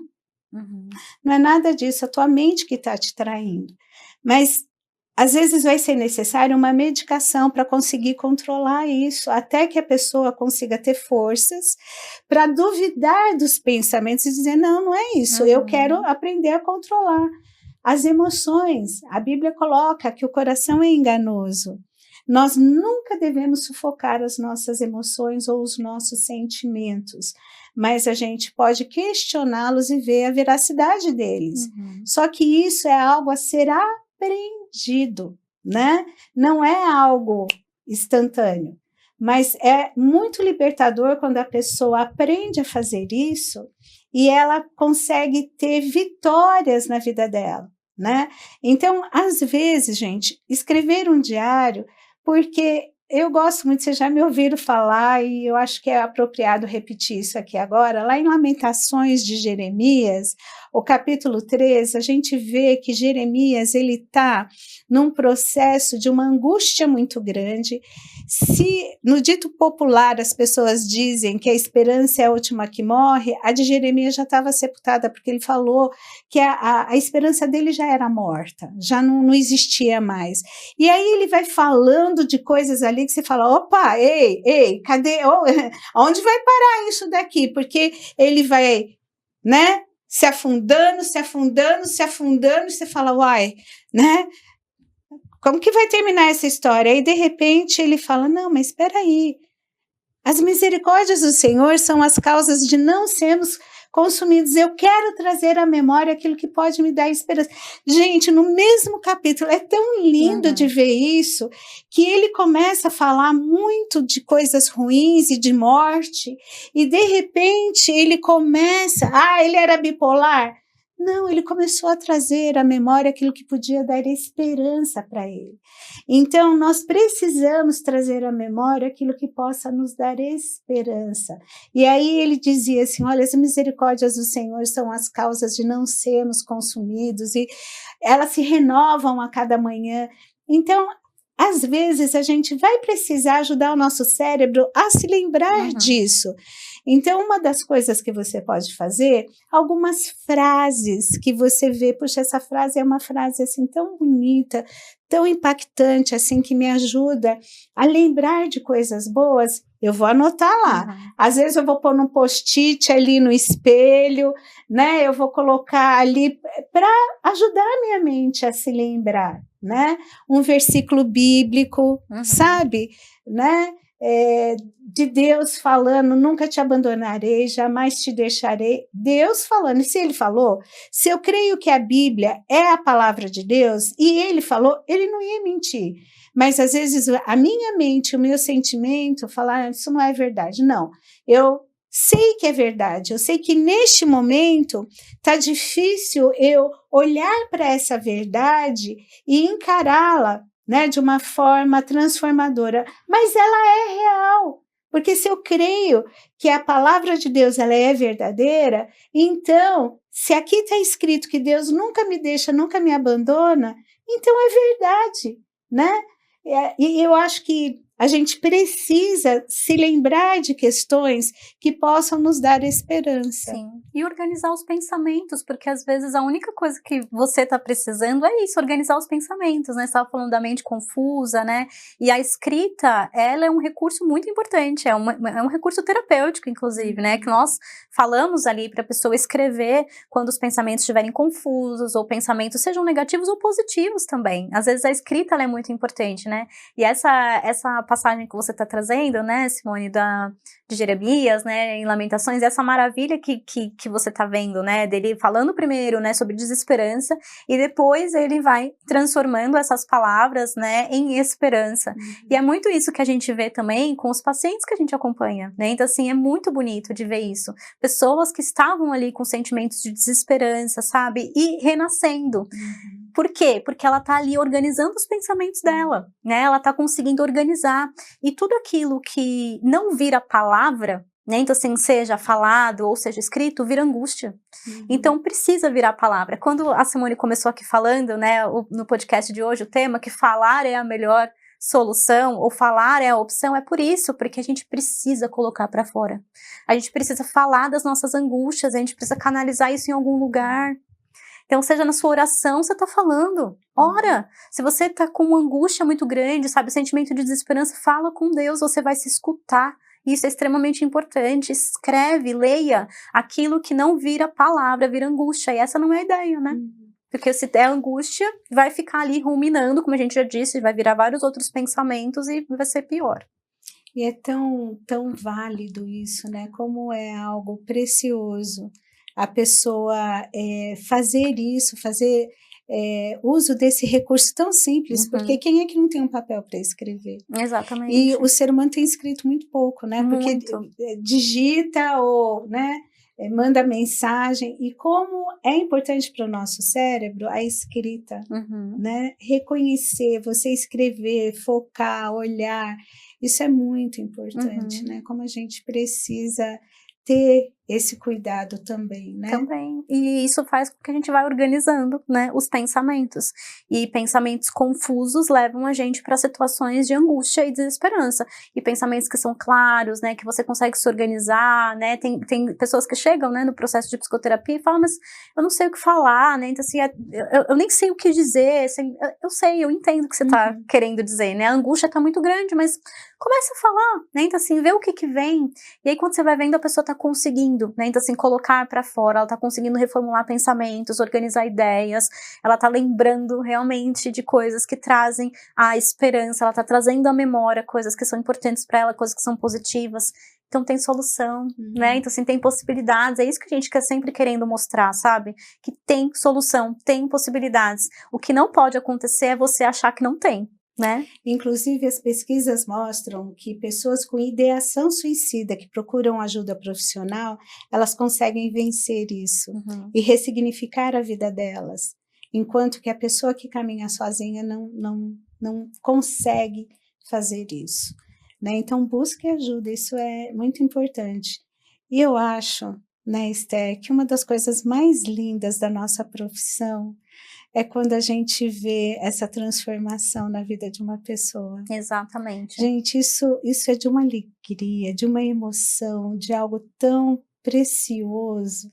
Não é nada disso, é a tua mente que está te traindo. Mas às vezes vai ser necessário uma medicação para conseguir controlar isso, até que a pessoa consiga ter forças para duvidar dos pensamentos e dizer, não, não é isso, eu quero aprender a controlar. As emoções, a Bíblia coloca que o coração é enganoso. Nós nunca devemos sufocar as nossas emoções ou os nossos sentimentos, mas a gente pode questioná-los e ver a veracidade deles. Só que isso é algo a ser aprendido, né? Não é algo instantâneo, mas é muito libertador quando a pessoa aprende a fazer isso e ela consegue ter vitórias na vida dela, né? Então, às vezes, gente, escrever um diário, porque eu gosto muito, vocês já me ouviram falar e eu acho que é apropriado repetir isso aqui agora, lá em Lamentações de Jeremias, o capítulo 13, a gente vê que Jeremias ele está num processo de uma angústia muito grande. Se no dito popular as pessoas dizem que a esperança é a última que morre, a de Jeremias já estava sepultada, porque ele falou que a esperança dele já era morta, já não existia mais. E aí ele vai falando de coisas ali que você fala, opa, ei, cadê? Onde vai parar isso daqui? Porque ele vai, né, se afundando, e você fala, uai, né? Como que vai terminar essa história? Aí, de repente, ele fala, não, mas espera aí, as misericórdias do Senhor são as causas de não sermos consumidos. Eu quero trazer à memória aquilo que pode me dar esperança. Gente, no mesmo capítulo, é tão lindo de ver isso, que ele começa a falar muito de coisas ruins e de morte, e de repente ele começa, ele era bipolar? Não, ele começou a trazer à memória aquilo que podia dar esperança para ele. Então, nós precisamos trazer à memória aquilo que possa nos dar esperança. E aí ele dizia assim, olha, as misericórdias do Senhor são as causas de não sermos consumidos, e elas se renovam a cada manhã. Então, às vezes, a gente vai precisar ajudar o nosso cérebro a se lembrar disso. Então, uma das coisas que você pode fazer, algumas frases que você vê, puxa, essa frase é uma frase assim tão bonita, tão impactante, assim, que me ajuda a lembrar de coisas boas, eu vou anotar lá. Às vezes eu vou pôr num post-it ali no espelho, né? Eu vou colocar ali para ajudar a minha mente a se lembrar, né? Um versículo bíblico, sabe? Né? De Deus falando, nunca te abandonarei, jamais te deixarei. Deus falando, e se ele falou, se eu creio que a Bíblia é a palavra de Deus, e ele falou, ele não ia mentir. Mas às vezes a minha mente, o meu sentimento, falar, isso não é verdade. Não, eu sei que é verdade, eu sei que neste momento está difícil eu olhar para essa verdade e encará-la, né, de uma forma transformadora, mas ela é real, porque se eu creio que a palavra de Deus ela é verdadeira, então, se aqui está escrito que Deus nunca me deixa, nunca me abandona, então é verdade, né? E eu acho que a gente precisa se lembrar de questões que possam nos dar esperança. Sim, e organizar os pensamentos, porque às vezes a única coisa que você está precisando é isso, organizar os pensamentos, né? Você estava falando da mente confusa, né? E a escrita, ela é um recurso muito importante, é um recurso terapêutico, inclusive, né? Que nós falamos ali para a pessoa escrever quando os pensamentos estiverem confusos, ou pensamentos sejam negativos ou positivos também. Às vezes a escrita, ela é muito importante, né? E essa passagem que você está trazendo, né, Simone, de Jeremias, né, em Lamentações, essa maravilha que você está vendo, né, dele falando primeiro, né, sobre desesperança, e depois ele vai transformando essas palavras, né, em esperança. E é muito isso que a gente vê também com os pacientes que a gente acompanha, né, então assim, é muito bonito de ver isso. Pessoas que estavam ali com sentimentos de desesperança, sabe, e renascendo. Por quê? Porque ela tá ali organizando os pensamentos dela, né? Ela tá conseguindo organizar. E tudo aquilo que não vira palavra, né? Então, assim, seja falado ou seja escrito, vira angústia. Então, precisa virar palavra. Quando a Simone começou aqui falando, né, no podcast de hoje, o tema que falar é a melhor solução, ou falar é a opção, é por isso, porque a gente precisa colocar para fora. A gente precisa falar das nossas angústias, a gente precisa canalizar isso em algum lugar. Então, seja na sua oração, você está falando, ora. Se você está com uma angústia muito grande, sabe, sentimento de desesperança, fala com Deus, você vai se escutar. Isso é extremamente importante. Escreve, leia aquilo que não vira palavra, vira angústia. E essa não é a ideia, né? Porque se der angústia, vai ficar ali ruminando, como a gente já disse, vai virar vários outros pensamentos e vai ser pior. E é tão válido isso, né? Como é algo precioso a pessoa fazer isso, fazer uso desse recurso tão simples, porque quem é que não tem um papel para escrever? Exatamente. E o ser humano tem escrito muito pouco, né? Porque digita ou, né, manda mensagem, e como é importante para o nosso cérebro a escrita, né? Reconhecer, você escrever, focar, olhar, isso é muito importante, né? Como a gente precisa ter esse cuidado também, né? Também. E isso faz com que a gente vá organizando, né, os pensamentos. E pensamentos confusos levam a gente para situações de angústia e desesperança. E pensamentos que são claros, né, que você consegue se organizar, né? Tem pessoas que chegam, né, no processo de psicoterapia e falam, mas eu não sei o que falar, né? Então, assim, eu nem sei o que dizer. Assim, eu entendo o que você está querendo dizer, né? A angústia está muito grande, mas começa a falar, né? Então, assim, vê o que vem. E aí, quando você vai vendo, a pessoa está conseguindo, né? Então, assim, colocar para fora, ela tá conseguindo reformular pensamentos, organizar ideias, ela tá lembrando realmente de coisas que trazem a esperança, ela tá trazendo à memória coisas que são importantes para ela, coisas que são positivas. Então tem solução, né? Então, assim, tem possibilidades. É isso que a gente quer sempre querendo mostrar, sabe? Que tem solução, tem possibilidades. O que não pode acontecer é você achar que não tem, né? Inclusive, as pesquisas mostram que pessoas com ideação suicida que procuram ajuda profissional, elas conseguem vencer isso e ressignificar a vida delas, enquanto que a pessoa que caminha sozinha não consegue fazer isso, né? Então, busque ajuda, isso é muito importante. E eu acho, né, Esther, que uma das coisas mais lindas da nossa profissão é quando a gente vê essa transformação na vida de uma pessoa. Exatamente. Gente, isso é de uma alegria, de uma emoção, de algo tão precioso.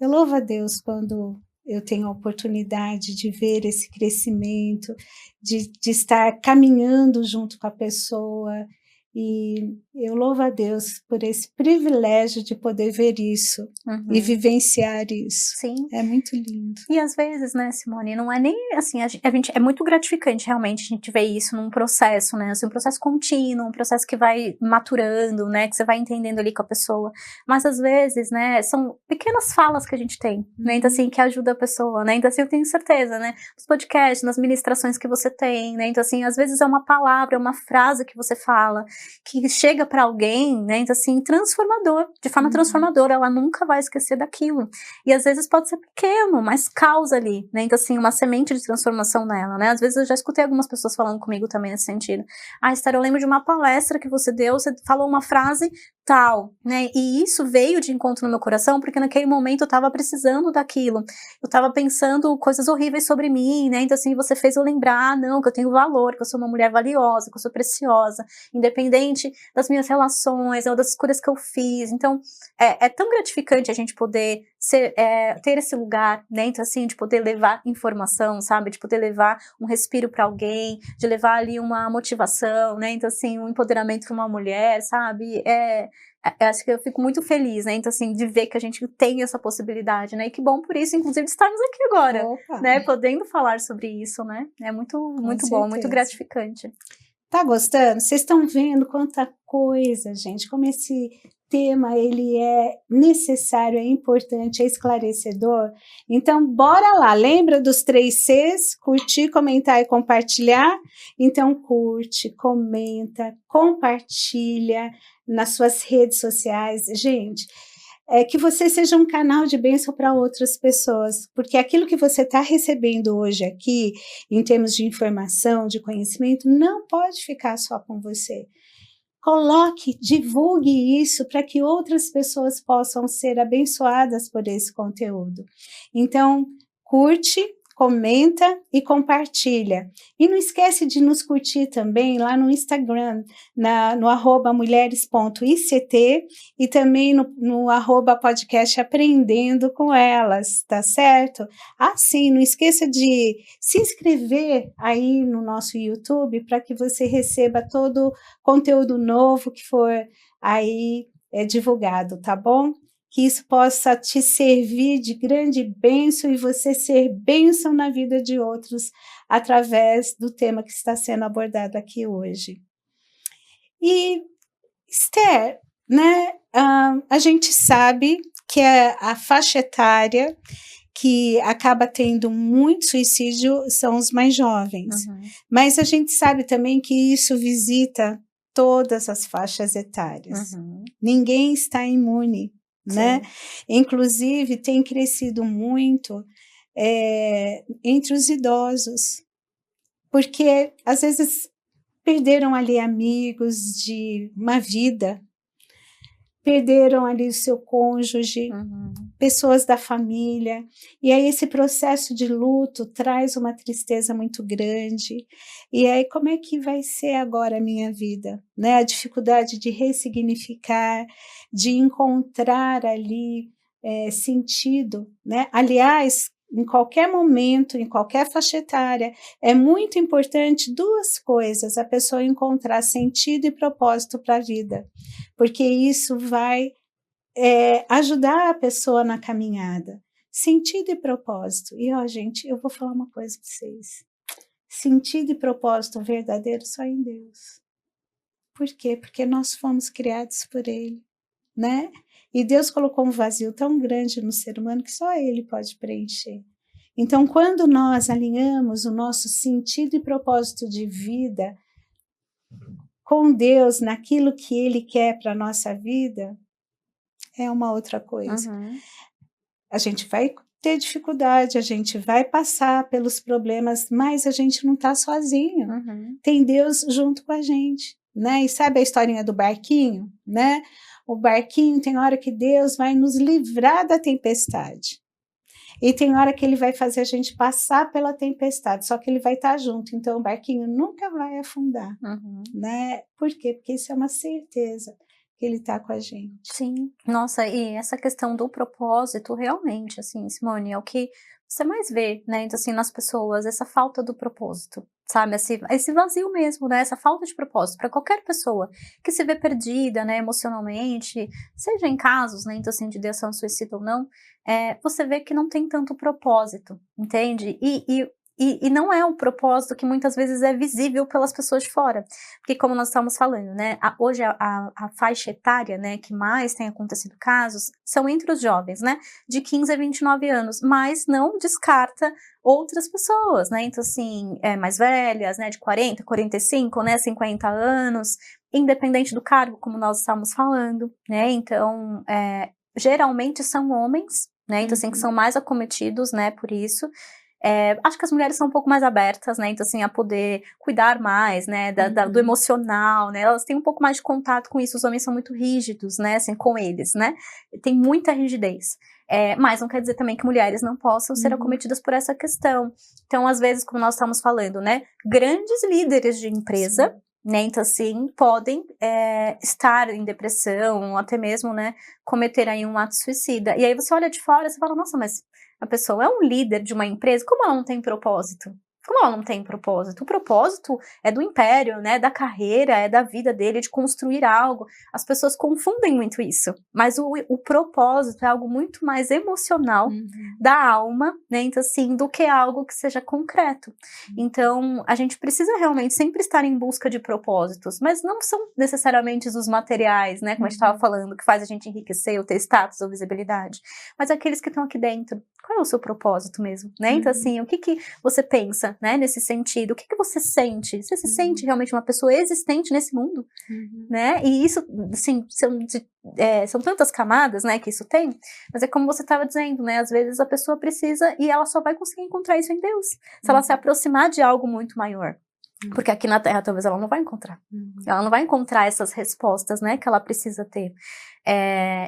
Eu louvo a Deus quando eu tenho a oportunidade de ver esse crescimento, de estar caminhando junto com a pessoa. E eu louvo a Deus por esse privilégio de poder ver isso e vivenciar isso. Sim. É muito lindo. E às vezes, né, Simone, não é nem assim, a gente é muito gratificante realmente a gente ver isso num processo, né, assim, um processo contínuo, um processo que vai maturando, né, que você vai entendendo ali com a pessoa, mas às vezes, né, são pequenas falas que a gente tem, né, então assim, que ajuda a pessoa, né, então assim, eu tenho certeza, né, nos podcasts, nas ministrações que você tem, né, então assim, às vezes é uma palavra, é uma frase que você fala, que chega para alguém, né, então assim, transformador, de forma transformadora, ela nunca vai esquecer daquilo, e às vezes pode ser pequeno, mas causa ali, né, então assim, uma semente de transformação nela, né, às vezes eu já escutei algumas pessoas falando comigo também nesse sentido, Esther, eu lembro de uma palestra que você deu, você falou uma frase Total, né, e isso veio de encontro no meu coração, porque naquele momento eu estava precisando daquilo, eu estava pensando coisas horríveis sobre mim, né, então assim, você fez eu lembrar, não, que eu tenho valor, que eu sou uma mulher valiosa, que eu sou preciosa, independente das minhas relações, ou das escolhas que eu fiz, então, é tão gratificante a gente poder ter esse lugar, né, então assim, de poder levar informação, sabe, de poder levar um respiro para alguém, de levar ali uma motivação, né, então assim, um empoderamento para uma mulher, sabe, eu acho que eu fico muito feliz, né, então assim, de ver que a gente tem essa possibilidade, né, e que bom por isso, inclusive, de estarmos aqui agora, Opa, né, podendo falar sobre isso, né, é muito, com muito bom, muito certeza. gratificante. Tá gostando? Vocês estão vendo quanta coisa, gente, como esse tema ele é necessário, é importante, é esclarecedor. Então, bora lá. Lembra dos 3 Cs? Curtir, comentar e compartilhar? Então, curte, comenta, compartilha nas suas redes sociais. Gente, que você seja um canal de bênção para outras pessoas, porque aquilo que você está recebendo hoje aqui, em termos de informação, de conhecimento, não pode ficar só com você. Coloque, divulgue isso para que outras pessoas possam ser abençoadas por esse conteúdo. Então, curte, comenta e compartilha. E não esquece de nos curtir também lá no Instagram, no @mulheres.ict e também no @podcast Aprendendo com Elas, tá certo? Sim, não esqueça de se inscrever aí no nosso YouTube para que você receba todo conteúdo novo que for aí divulgado, tá bom? Que isso possa te servir de grande bênção e você ser bênção na vida de outros através do tema que está sendo abordado aqui hoje. E, Esther, né, a gente sabe que a faixa etária que acaba tendo muito suicídio são os mais jovens, mas a gente sabe também que isso visita todas as faixas etárias. Ninguém está imune, né? Inclusive, tem crescido muito entre os idosos, porque às vezes perderam ali amigos de uma vida, perderam ali o seu cônjuge, pessoas da família, e aí esse processo de luto traz uma tristeza muito grande, e aí como é que vai ser agora a minha vida, né? A dificuldade de ressignificar, de encontrar ali sentido, né? Aliás, em qualquer momento, em qualquer faixa etária, é muito importante 2 coisas, a pessoa encontrar sentido e propósito para a vida, porque isso vai ajudar a pessoa na caminhada. Sentido e propósito. E, gente, eu vou falar uma coisa para vocês. Sentido e propósito verdadeiro só em Deus. Por quê? Porque nós fomos criados por Ele, né? E Deus colocou um vazio tão grande no ser humano que só Ele pode preencher. Então, quando nós alinhamos o nosso sentido e propósito de vida com Deus, naquilo que Ele quer para a nossa vida, é uma outra coisa. A gente vai ter dificuldade, a gente vai passar pelos problemas, mas a gente não está sozinho. Tem Deus junto com a gente, né? E sabe a historinha do barquinho, né? O barquinho tem hora que Deus vai nos livrar da tempestade. E tem hora que Ele vai fazer a gente passar pela tempestade, só que Ele vai estar junto, então o barquinho nunca vai afundar, né? Por quê? Porque isso é uma certeza, que Ele está com a gente. Sim, nossa, e essa questão do propósito, realmente, assim, Simone, é o que você mais vê, né, então, assim, nas pessoas, essa falta do propósito, sabe, esse vazio mesmo, né, essa falta de propósito, para qualquer pessoa que se vê perdida, né, emocionalmente, seja em casos, né, então, assim, de ideação suicida ou não, você vê que não tem tanto propósito, entende? E não é um propósito que muitas vezes é visível pelas pessoas de fora, porque como nós estamos falando, né, hoje a faixa etária, né, que mais tem acontecido casos, são entre os jovens, né, de 15 a 29 anos, mas não descarta outras pessoas, né, então assim, mais velhas, né, de 40, 45, né, 50 anos, independente do cargo, como nós estamos falando, né, então, geralmente são homens, né, então assim, que são mais acometidos, né, por isso. Acho que as mulheres são um pouco mais abertas, né, então assim, a poder cuidar mais, né, do emocional, né, elas têm um pouco mais de contato com isso, os homens são muito rígidos, né, assim, com eles, né, tem muita rigidez, mas não quer dizer também que mulheres não possam ser acometidas por essa questão. Então, às vezes, como nós estamos falando, né, grandes líderes de empresa, né, então assim, podem estar em depressão, ou até mesmo, né, cometer aí um ato suicida, e aí você olha de fora e você fala, nossa, mas a pessoa é um líder de uma empresa, como ela não tem propósito? Como ela não tem propósito? O propósito é do império, né, da carreira, é da vida dele, de construir algo. As pessoas confundem muito isso, mas o propósito é algo muito mais emocional da alma, né, então assim, do que algo que seja concreto. Então, a gente precisa realmente sempre estar em busca de propósitos, mas não são necessariamente os materiais, né, como a gente estava falando, que faz a gente enriquecer ou ter status ou visibilidade, mas aqueles que estão aqui dentro. Qual é o seu propósito mesmo, né? Então, assim, o que você pensa, né, nesse sentido? O que você sente? Você se sente realmente uma pessoa existente nesse mundo, né? E isso, assim, são tantas camadas, né, que isso tem, mas é como você estava dizendo, né? Às vezes a pessoa precisa e ela só vai conseguir encontrar isso em Deus, se ela se aproximar de algo muito maior. Porque aqui na Terra talvez ela não vai encontrar. Ela não vai encontrar essas respostas, né, que ela precisa ter.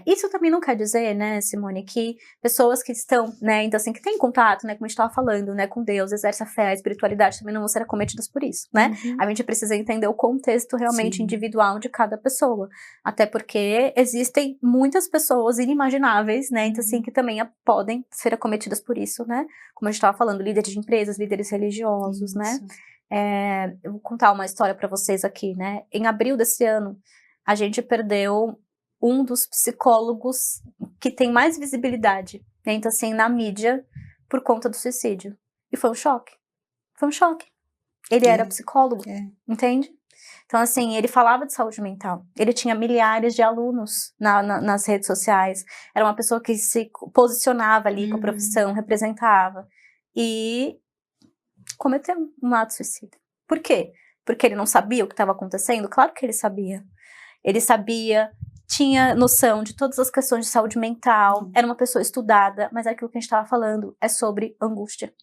Isso também não quer dizer, né, Simone, que pessoas que estão, né, então assim, que têm contato, né, como a gente estava falando, né, com Deus, exerce a fé, a espiritualidade, também não vão ser acometidas por isso, né? A gente precisa entender o contexto realmente individual de cada pessoa. Até porque existem muitas pessoas inimagináveis, né, então assim, que também podem ser acometidas por isso, né? Como a gente estava falando, líderes de empresas, líderes religiosos, né? Eu vou contar uma história para vocês aqui, né? Em abril desse ano, a gente perdeu um dos psicólogos que tem mais visibilidade, né? Então, assim, na mídia, por conta do suicídio. E foi um choque. Foi um choque. Ele era psicólogo, entende? Então, assim, ele falava de saúde mental. Ele tinha milhares de alunos nas redes sociais. Era uma pessoa que se posicionava ali com a profissão, representava. E cometeu um ato suicida. Por quê? Porque ele não sabia o que estava acontecendo? Claro que ele sabia. Ele sabia, tinha noção de todas as questões de saúde mental, era uma pessoa estudada, mas aquilo que a gente estava falando é sobre angústia,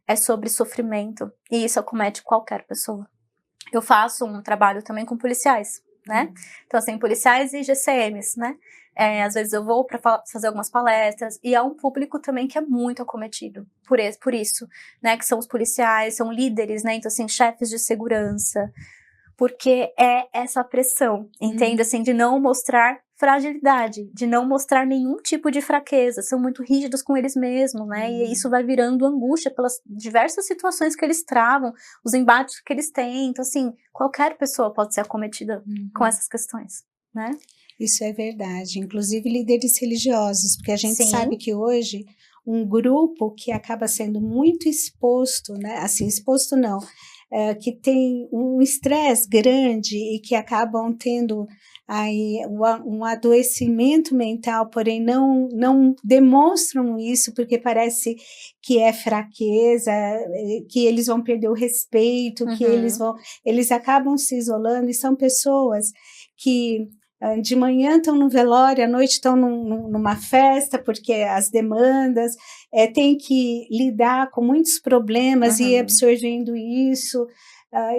é sobre sofrimento, e isso acomete qualquer pessoa. Eu faço um trabalho também com policiais, né? Então, assim, policiais e GCMs, né? Às vezes eu vou para fazer algumas palestras e há um público também que é muito acometido por isso, né? Que são os policiais, são líderes, né? Então, assim, chefes de segurança, porque é essa pressão, entende? Assim, de não mostrar fragilidade, de não mostrar nenhum tipo de fraqueza, são muito rígidos com eles mesmos, né? E isso vai virando angústia pelas diversas situações que eles travam, os embates que eles têm. Então, assim, qualquer pessoa pode ser acometida com essas questões, né? Isso é verdade, inclusive líderes religiosos, porque a gente Sim. sabe que hoje um grupo que acaba sendo muito exposto, né? Assim, exposto não, que tem um estresse grande e que acabam tendo aí um adoecimento mental, porém não demonstram isso porque parece que é fraqueza, que eles vão perder o respeito, que eles acabam se isolando, e são pessoas que de manhã estão no velório, à noite estão numa festa, porque as demandas, tem que lidar com muitos problemas e ir absorvendo isso,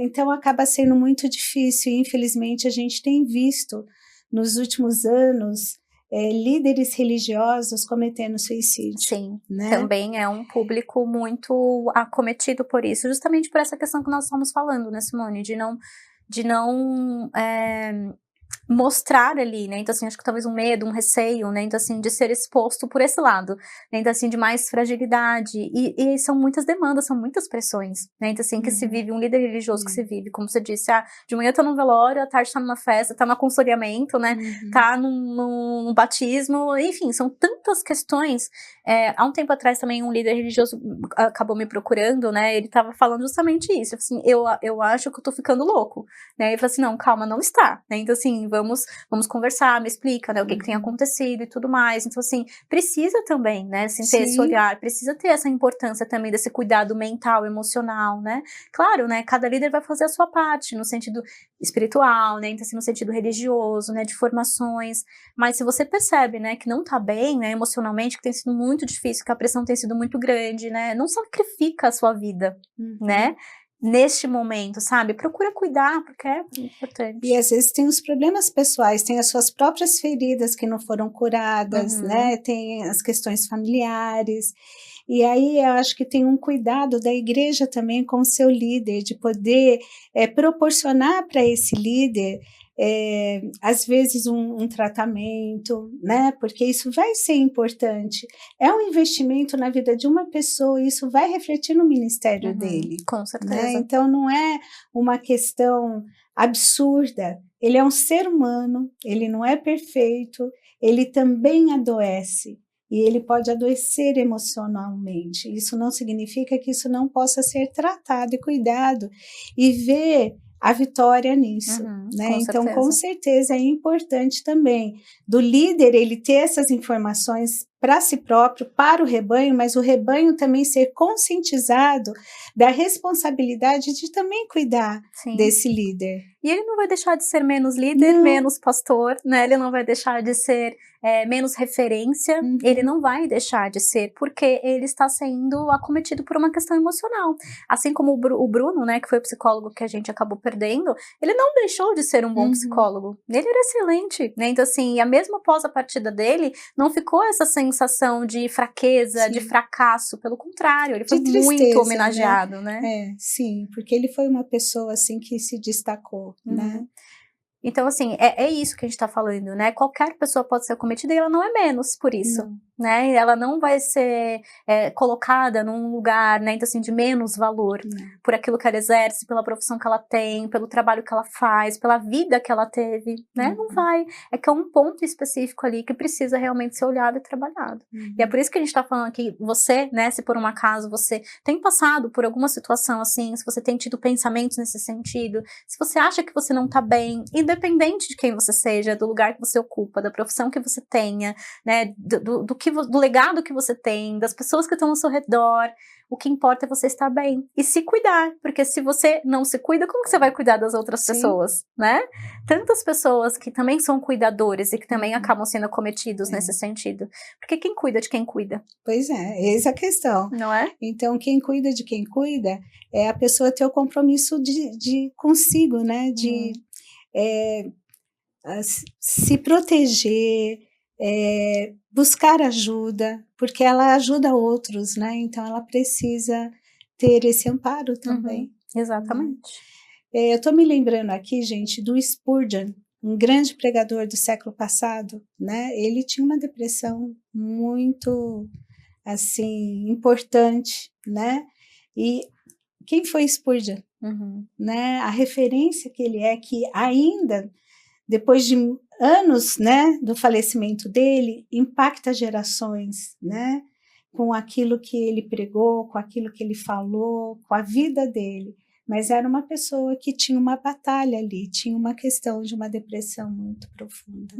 então acaba sendo muito difícil, e infelizmente a gente tem visto nos últimos anos líderes religiosos cometendo suicídio. Sim, né? Também é um público muito acometido por isso, justamente por essa questão que nós estamos falando, né, Simone, de não mostrar ali, né, então assim, acho que talvez um medo, um receio, né, então assim, de ser exposto por esse lado, né, então assim, de mais fragilidade, e são muitas demandas, são muitas pressões, né, então assim, que se vive, um líder religioso que se vive, como você disse, de manhã tá num velório, à tarde tá numa festa, tá no aconselhamento, né, tá num batismo, enfim, são tantas questões. Há um tempo atrás também um líder religioso acabou me procurando, né, ele tava falando justamente isso, assim, eu acho que eu tô ficando louco, né, ele falou assim, não, calma, não está, né, então assim, vamos conversar, me explica, né, o que tem acontecido e tudo mais. Então, assim, precisa também, né, assim, ter esse olhar, precisa ter essa importância também desse cuidado mental, emocional, né. Claro, né, cada líder vai fazer a sua parte, no sentido espiritual, né, então, assim, no sentido religioso, né, de formações, mas se você percebe, né, que não tá bem, né, emocionalmente, que tem sido muito difícil, que a pressão tem sido muito grande, né, não sacrifica a sua vida, né, neste momento, sabe, procura cuidar, porque é importante. E às vezes tem os problemas pessoais, tem as suas próprias feridas que não foram curadas, né, tem as questões familiares, e aí eu acho que tem um cuidado da igreja também com o seu líder, de poder proporcionar para esse líder, às vezes um tratamento, né, porque isso vai ser importante. É um investimento na vida de uma pessoa, e isso vai refletir no ministério dele. Com certeza. Né? Então não é uma questão absurda, ele é um ser humano, ele não é perfeito, ele também adoece. E ele pode adoecer emocionalmente. Isso não significa que isso não possa ser tratado e cuidado, e ver a vitória nisso, né? Então, com certeza é importante também do líder ele ter essas informações para si próprio, para o rebanho, mas o rebanho também ser conscientizado da responsabilidade de também cuidar desse líder. E ele não vai deixar de ser menos líder, menos pastor, né? Ele não vai deixar de ser menos referência, ele não vai deixar de ser, porque ele está sendo acometido por uma questão emocional. Assim como o Bruno, né, que foi o psicólogo que a gente acabou perdendo, ele não deixou de ser um bom psicólogo. Ele era excelente, né? Então, assim, e mesmo após a partida dele, não ficou essa sensação de fraqueza, de fracasso, pelo contrário, ele foi muito homenageado, né? Sim, porque ele foi uma pessoa, assim, que se destacou, né? Então, assim, é isso que a gente tá falando, né? Qualquer pessoa pode ser acometida e ela não é menos por isso, né? Ela não vai ser colocada num lugar, né, então, assim, de menos valor por aquilo que ela exerce, pela profissão que ela tem, pelo trabalho que ela faz, pela vida que ela teve, né? Não vai. É que é um ponto específico ali que precisa realmente ser olhado e trabalhado. E é por isso que a gente tá falando aqui, você, né, se por um acaso você tem passado por alguma situação assim, se você tem tido pensamentos nesse sentido, se você acha que você não tá bem, independente de quem você seja, do lugar que você ocupa, da profissão que você tenha, né, do legado que você tem, das pessoas que estão ao seu redor, o que importa é você estar bem e se cuidar, porque se você não se cuida, como que você vai cuidar das outras pessoas, né? Tantas pessoas que também são cuidadores e que também acabam sendo acometidos nesse sentido, porque quem cuida de quem cuida? Pois é, essa é a questão. Não é? Então, quem cuida de quem cuida é a pessoa ter o compromisso de consigo, né? De se proteger, buscar ajuda, porque ela ajuda outros, né? Então ela precisa ter esse amparo também. Exatamente. Eu estou me lembrando aqui, gente, do Spurgeon, um grande pregador do século passado, né? Ele tinha uma depressão muito, assim, importante, né? E quem foi Spurgeon? Né? A referência que ele é, que ainda depois de anos, né, do falecimento dele, impacta gerações, né, com aquilo que ele pregou, com aquilo que ele falou, com a vida dele. Mas era uma pessoa que tinha uma batalha ali, tinha uma questão de uma depressão muito profunda.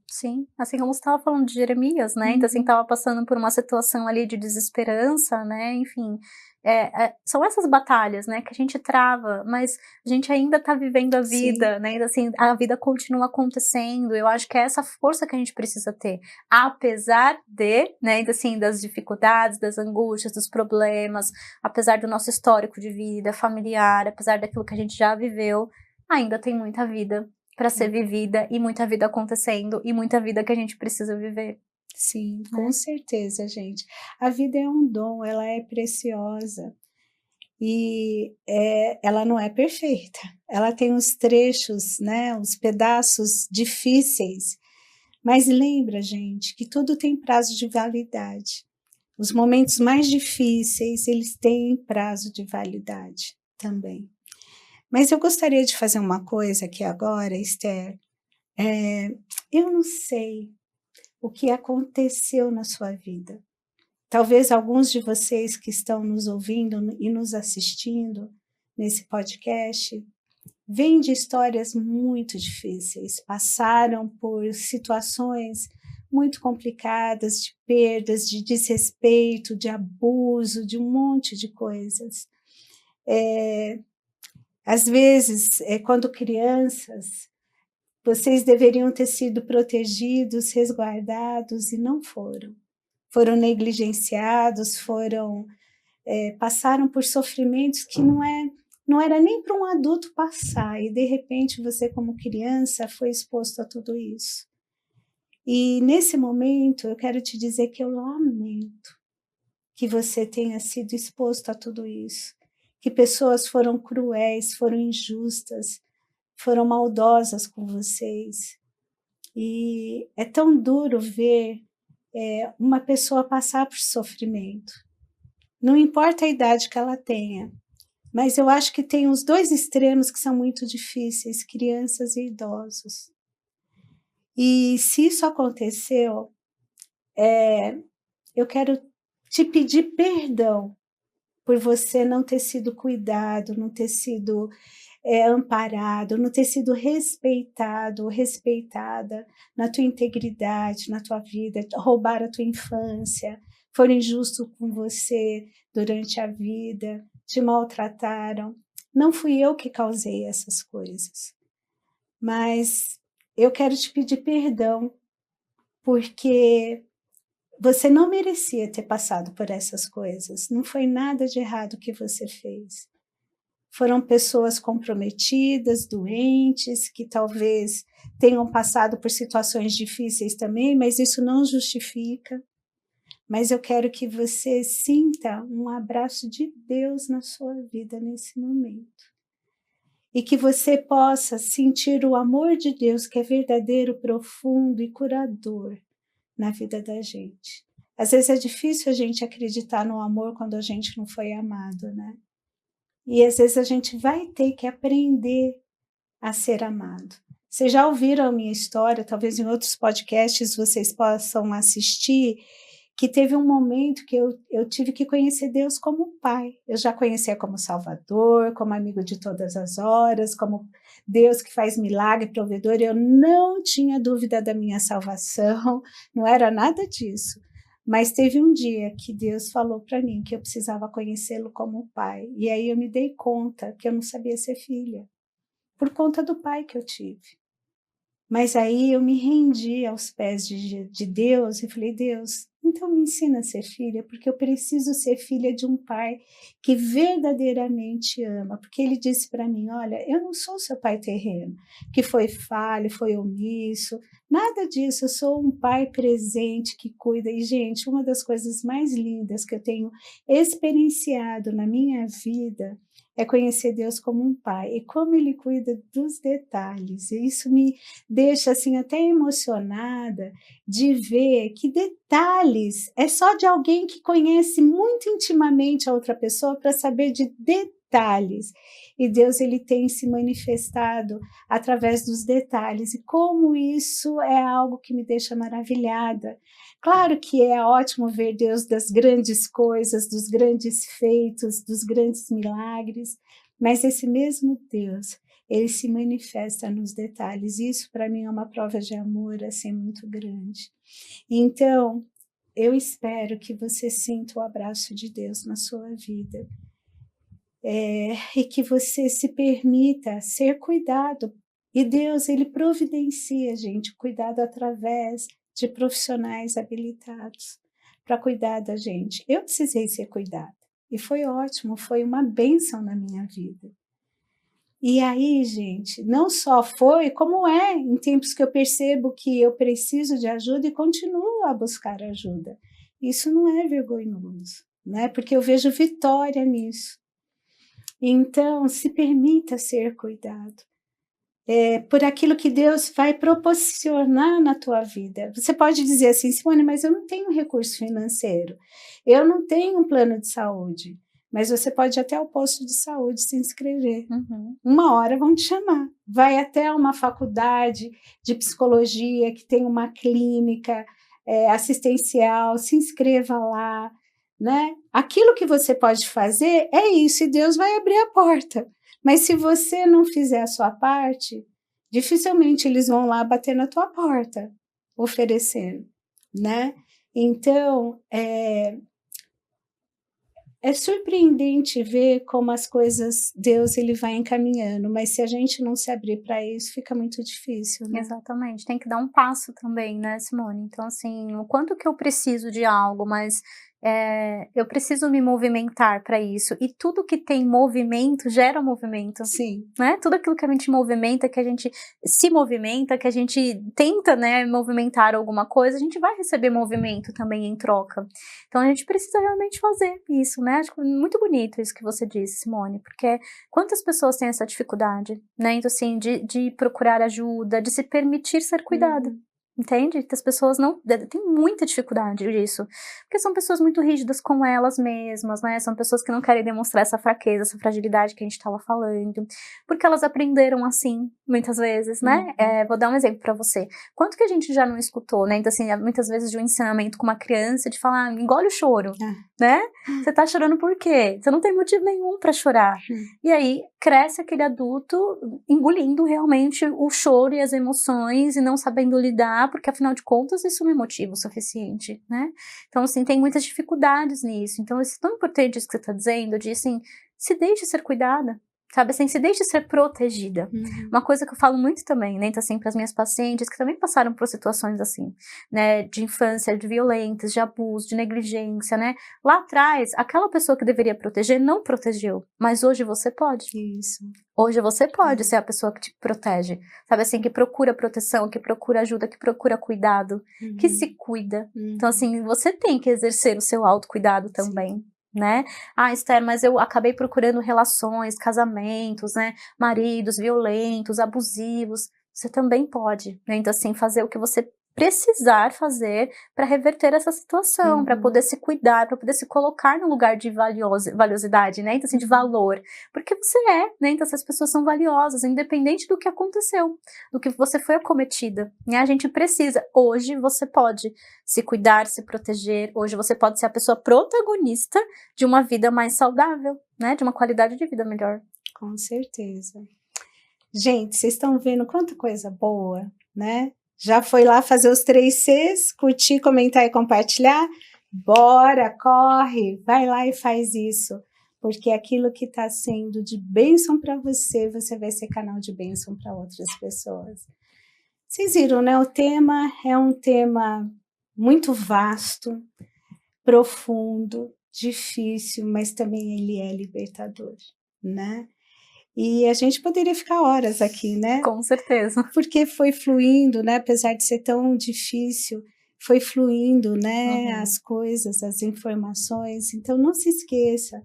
Sim, assim como você estava falando de Jeremias, né, então assim, estava passando por uma situação ali de desesperança, né, enfim, são essas batalhas, né, que a gente trava, mas a gente ainda está vivendo a vida, né, assim, a vida continua acontecendo. Eu acho que é essa força que a gente precisa ter, apesar de, né, assim, das dificuldades, das angústias, dos problemas, apesar do nosso histórico de vida familiar, apesar daquilo que a gente já viveu, ainda tem muita vida para ser vivida e muita vida acontecendo e muita vida que a gente precisa viver. Sim, com certeza, gente. A vida é um dom, ela é preciosa e ela não é perfeita. Ela tem os trechos, né, os pedaços difíceis, mas lembra, gente, que tudo tem prazo de validade. Os momentos mais difíceis, eles têm prazo de validade também. Mas eu gostaria de fazer uma coisa aqui agora, Esther. Eu não sei o que aconteceu na sua vida. Talvez alguns de vocês que estão nos ouvindo e nos assistindo nesse podcast vêm de histórias muito difíceis, passaram por situações muito complicadas, de perdas, de desrespeito, de abuso, de um monte de coisas. Às vezes, quando crianças, vocês deveriam ter sido protegidos, resguardados e não foram. Foram negligenciados, passaram por sofrimentos que não era nem para um adulto passar, e de repente você, como criança, foi exposto a tudo isso. E nesse momento eu quero te dizer que eu lamento que você tenha sido exposto a tudo isso, que pessoas foram cruéis, foram injustas, foram maldosas com vocês. E é tão duro ver uma pessoa passar por sofrimento. Não importa a idade que ela tenha, mas eu acho que tem os dois extremos que são muito difíceis, crianças e idosos. E se isso aconteceu, eu quero te pedir perdão por você não ter sido cuidado, não ter sido amparado, não ter sido respeitado, respeitada na tua integridade, na tua vida, roubaram a tua infância, foram injustos com você durante a vida, te maltrataram. Não fui eu que causei essas coisas, mas eu quero te pedir perdão, porque você não merecia ter passado por essas coisas, não foi nada de errado que você fez. Foram pessoas comprometidas, doentes, que talvez tenham passado por situações difíceis também, mas isso não justifica. Mas eu quero que você sinta um abraço de Deus na sua vida nesse momento. E que você possa sentir o amor de Deus, que é verdadeiro, profundo e curador na vida da gente. Às vezes é difícil a gente acreditar no amor quando a gente não foi amado, né? E às vezes a gente vai ter que aprender a ser amado. Vocês já ouviram a minha história, talvez em outros podcasts vocês possam assistir, que teve um momento que eu tive que conhecer Deus como Pai. Eu já conhecia como Salvador, como amigo de todas as horas, como Deus que faz milagre, provedor. Eu não tinha dúvida da minha salvação, não era nada disso. Mas teve um dia que Deus falou para mim que eu precisava conhecê-lo como pai. E aí eu me dei conta que eu não sabia ser filha, por conta do pai que eu tive. Mas aí eu me rendi aos pés de Deus e falei, Deus, então me ensina a ser filha, porque eu preciso ser filha de um pai que verdadeiramente ama. Porque ele disse para mim, olha, eu não sou seu pai terreno, que foi falho, foi omisso, nada disso, eu sou um pai presente que cuida. E, gente, uma das coisas mais lindas que eu tenho experienciado na minha vida é conhecer Deus como um pai e como ele cuida dos detalhes. E isso me deixa assim até emocionada de ver que detalhes é só de alguém que conhece muito intimamente a outra pessoa para saber de detalhes. E Deus ele tem se manifestado através dos detalhes e como isso é algo que me deixa maravilhada. Claro que é ótimo ver Deus das grandes coisas, dos grandes feitos, dos grandes milagres, mas esse mesmo Deus, ele se manifesta nos detalhes. Isso para mim é uma prova de amor assim muito grande. Então, eu espero que você sinta o abraço de Deus na sua vida. E que você se permita ser cuidado. E Deus, ele providencia, gente, cuidado através de profissionais habilitados para cuidar da gente. Eu precisei ser cuidada e foi ótimo, foi uma bênção na minha vida. E aí, gente, não só foi, como é em tempos que eu percebo que eu preciso de ajuda e continuo a buscar ajuda. Isso não é vergonhoso, né? Porque eu vejo vitória nisso. Então, se permita ser cuidado. Por aquilo que Deus vai proporcionar na tua vida. Você pode dizer assim, Simone, mas eu não tenho recurso financeiro, eu não tenho um plano de saúde, mas você pode ir até o posto de saúde se inscrever. Uma hora vão te chamar. Vai até uma faculdade de psicologia que tem uma clínica assistencial, se inscreva lá, né? Aquilo que você pode fazer é isso, e Deus vai abrir a porta. Mas se você não fizer a sua parte, dificilmente eles vão lá bater na tua porta, oferecendo, né? Então, é surpreendente ver como as coisas, Deus ele vai encaminhando, mas se a gente não se abrir para isso, fica muito difícil, né? Exatamente, tem que dar um passo também, né, Simone? Então, assim, o quanto que eu preciso de algo, mas eu preciso me movimentar para isso. E tudo que tem movimento gera movimento. Sim. Né? Tudo aquilo que a gente movimenta, que a gente se movimenta, que a gente tenta, né, movimentar alguma coisa, a gente vai receber movimento também em troca. Então a gente precisa realmente fazer isso, né? Acho muito bonito isso que você disse, Simone, porque quantas pessoas têm essa dificuldade, né? Então, assim, de procurar ajuda, de se permitir ser cuidada. Entende? Que as pessoas não têm muita dificuldade disso, porque são pessoas muito rígidas com elas mesmas, né? São pessoas que não querem demonstrar essa fraqueza, essa fragilidade que a gente estava falando, porque elas aprenderam assim, muitas vezes, né? Vou dar um exemplo para você. Quanto que a gente já não escutou, né? Então, assim, muitas vezes de um ensinamento com uma criança de falar, engole o choro, né? Você tá chorando por quê? Você não tem motivo nenhum para chorar. E aí, cresce aquele adulto engolindo realmente o choro e as emoções e não sabendo lidar, porque afinal de contas isso não é motivo o suficiente, né? Então, assim, tem muitas dificuldades nisso. Então, é tão importante isso que você está dizendo, de, assim, se deixe ser cuidada, sabe, assim, se deixe ser protegida. Uma coisa que eu falo muito também, né, então, assim, para as minhas pacientes que também passaram por situações assim, né, de infância, de violentas, de abuso, de negligência, né, lá atrás, aquela pessoa que deveria proteger não protegeu, mas hoje você pode. Isso. Hoje você pode ser a pessoa que te protege, sabe, assim, que procura proteção, que procura ajuda, que procura cuidado, que se cuida. Então, assim, você tem que exercer o seu autocuidado também. Sim. Né? Ah, Esther, mas eu acabei procurando relações, casamentos, né? Maridos violentos, abusivos. Você também pode, né? Então, assim, fazer o que você precisar fazer para reverter essa situação, para poder se cuidar, para poder se colocar no lugar de valiosidade, né? Então, assim, de valor. Porque você né? Então, essas pessoas são valiosas, independente do que aconteceu, do que você foi acometida, né? A gente precisa. Hoje você pode se cuidar, se proteger. Hoje você pode ser a pessoa protagonista de uma vida mais saudável, né? De uma qualidade de vida melhor. Com certeza. Gente, vocês estão vendo quanta coisa boa, né? Já foi lá fazer os 3 Cs, curtir, comentar e compartilhar? Bora, corre, vai lá e faz isso. Porque aquilo que está sendo de bênção para você, você vai ser canal de bênção para outras pessoas. Vocês viram, né? O tema é um tema muito vasto, profundo, difícil, mas também ele é libertador, né? E a gente poderia ficar horas aqui, né? Com certeza. Porque foi fluindo, né? Apesar de ser tão difícil, foi fluindo, né? As coisas, as informações. Então, não se esqueça,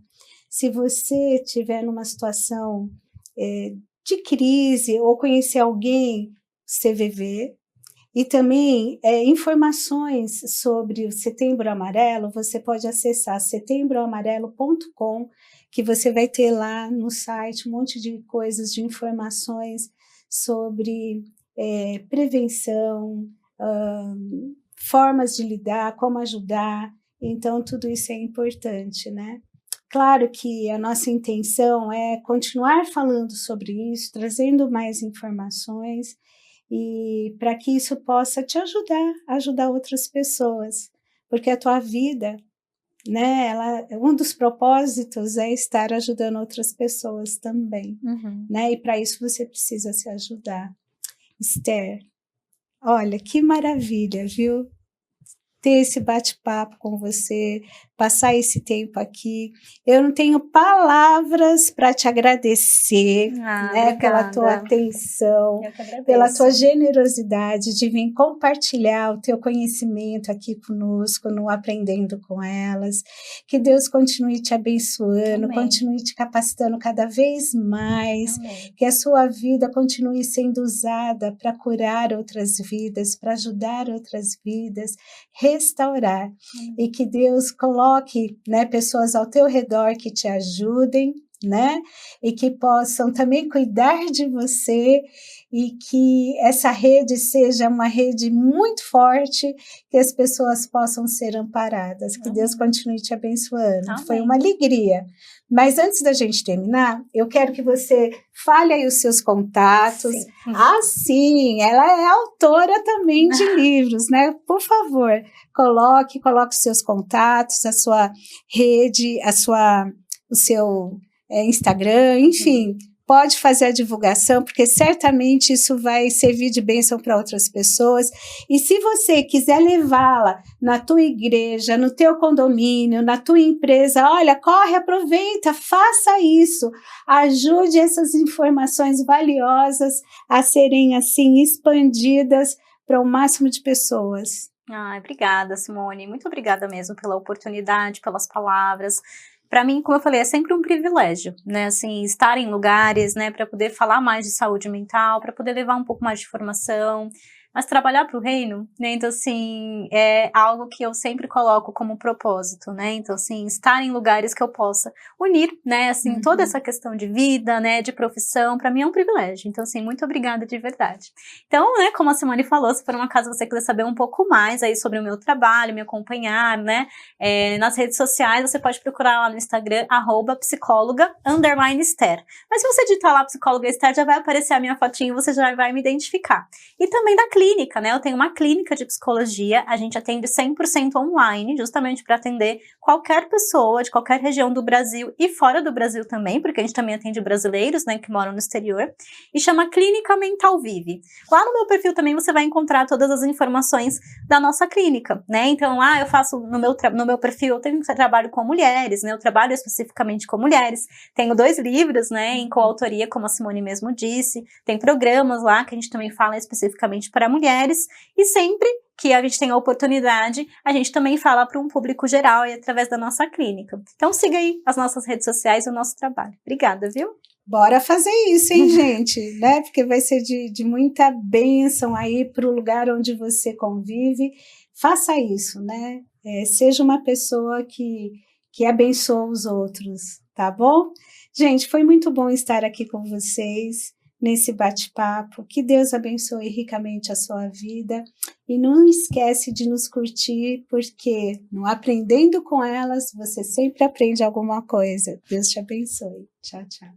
se você estiver numa situação de crise ou conhecer alguém, CVV, e também informações sobre o Setembro Amarelo, você pode acessar setembroamarelo.com, que você vai ter lá no site um monte de coisas, de informações sobre prevenção, formas de lidar, como ajudar. Então, tudo isso é importante, né? Claro que a nossa intenção é continuar falando sobre isso, trazendo mais informações, e para que isso possa te ajudar outras pessoas, porque a tua vida, né, um dos propósitos é estar ajudando outras pessoas também, né, e para isso você precisa se ajudar. Esther, olha, que maravilha, viu? Ter esse bate-papo com você, passar esse tempo aqui. Eu não tenho palavras para te agradecer, né, pela tua atenção, pela tua generosidade de vir compartilhar o teu conhecimento aqui conosco, no Aprendendo com Elas. Que Deus continue te abençoando, Amém. Continue te capacitando cada vez mais, Amém. Que a sua vida continue sendo usada para curar outras vidas, para ajudar outras vidas, restaurar, e que Deus coloque, né, pessoas ao teu redor que te ajudem, né, e que possam também cuidar de você e que essa rede seja uma rede muito forte, que as pessoas possam ser amparadas. Que Deus continue te abençoando. Amém. Foi uma alegria. Mas antes da gente terminar, eu quero que você fale aí os seus contatos. Sim. Sim, ela é autora também de livros, né? Por favor, coloque os seus contatos, a sua rede, o seu Instagram, enfim. Pode fazer a divulgação, porque certamente isso vai servir de bênção para outras pessoas. E se você quiser levá-la na tua igreja, no teu condomínio, na tua empresa, olha, corre, aproveita, faça isso. Ajude essas informações valiosas a serem, assim, expandidas para o máximo de pessoas. Obrigada, Simone. Muito obrigada mesmo pela oportunidade, pelas palavras. Para mim, como eu falei, é sempre um privilégio, né, assim, estar em lugares, né, para poder falar mais de saúde mental, para poder levar um pouco mais de informação, mas trabalhar para o reino, né, então, assim, é algo que eu sempre coloco como propósito, né, então, assim, estar em lugares que eu possa unir, né, assim, toda essa questão de vida, né, de profissão, para mim é um privilégio, então, assim, muito obrigada de verdade. Então, né, como a Simone falou, se por um acaso você quiser saber um pouco mais aí sobre o meu trabalho, me acompanhar, né, nas redes sociais, você pode procurar lá no Instagram, @psicóloga_Esther. Mas se você digitar lá psicóloga Esther, já vai aparecer a minha fotinho, você já vai me identificar. E também da clínica, né? Eu tenho uma clínica de psicologia, a gente atende 100% online, justamente para atender qualquer pessoa de qualquer região do Brasil e fora do Brasil também, porque a gente também atende brasileiros, né, que moram no exterior, e chama Clínica Mental Vive. Lá no meu perfil também você vai encontrar todas as informações da nossa clínica, né? Então lá eu faço no meu perfil, eu trabalho com mulheres, né? Eu trabalho especificamente com mulheres. Tenho 2 livros, né, em coautoria, como a Simone mesmo disse. Tem programas lá que a gente também fala especificamente para mulheres. E sempre que a gente tem a oportunidade, a gente também fala para um público geral e através da nossa clínica. Então siga aí as nossas redes sociais e o nosso trabalho. Obrigada, viu? Bora fazer isso, hein, gente? Né? Porque vai ser de muita bênção aí para o lugar onde você convive. Faça isso, né? Seja uma pessoa que abençoa os outros, tá bom? Gente, foi muito bom estar aqui com vocês nesse bate-papo. Que Deus abençoe ricamente a sua vida. E não esquece de nos curtir, porque no Aprendendo com Elas, você sempre aprende alguma coisa. Deus te abençoe. Tchau, tchau.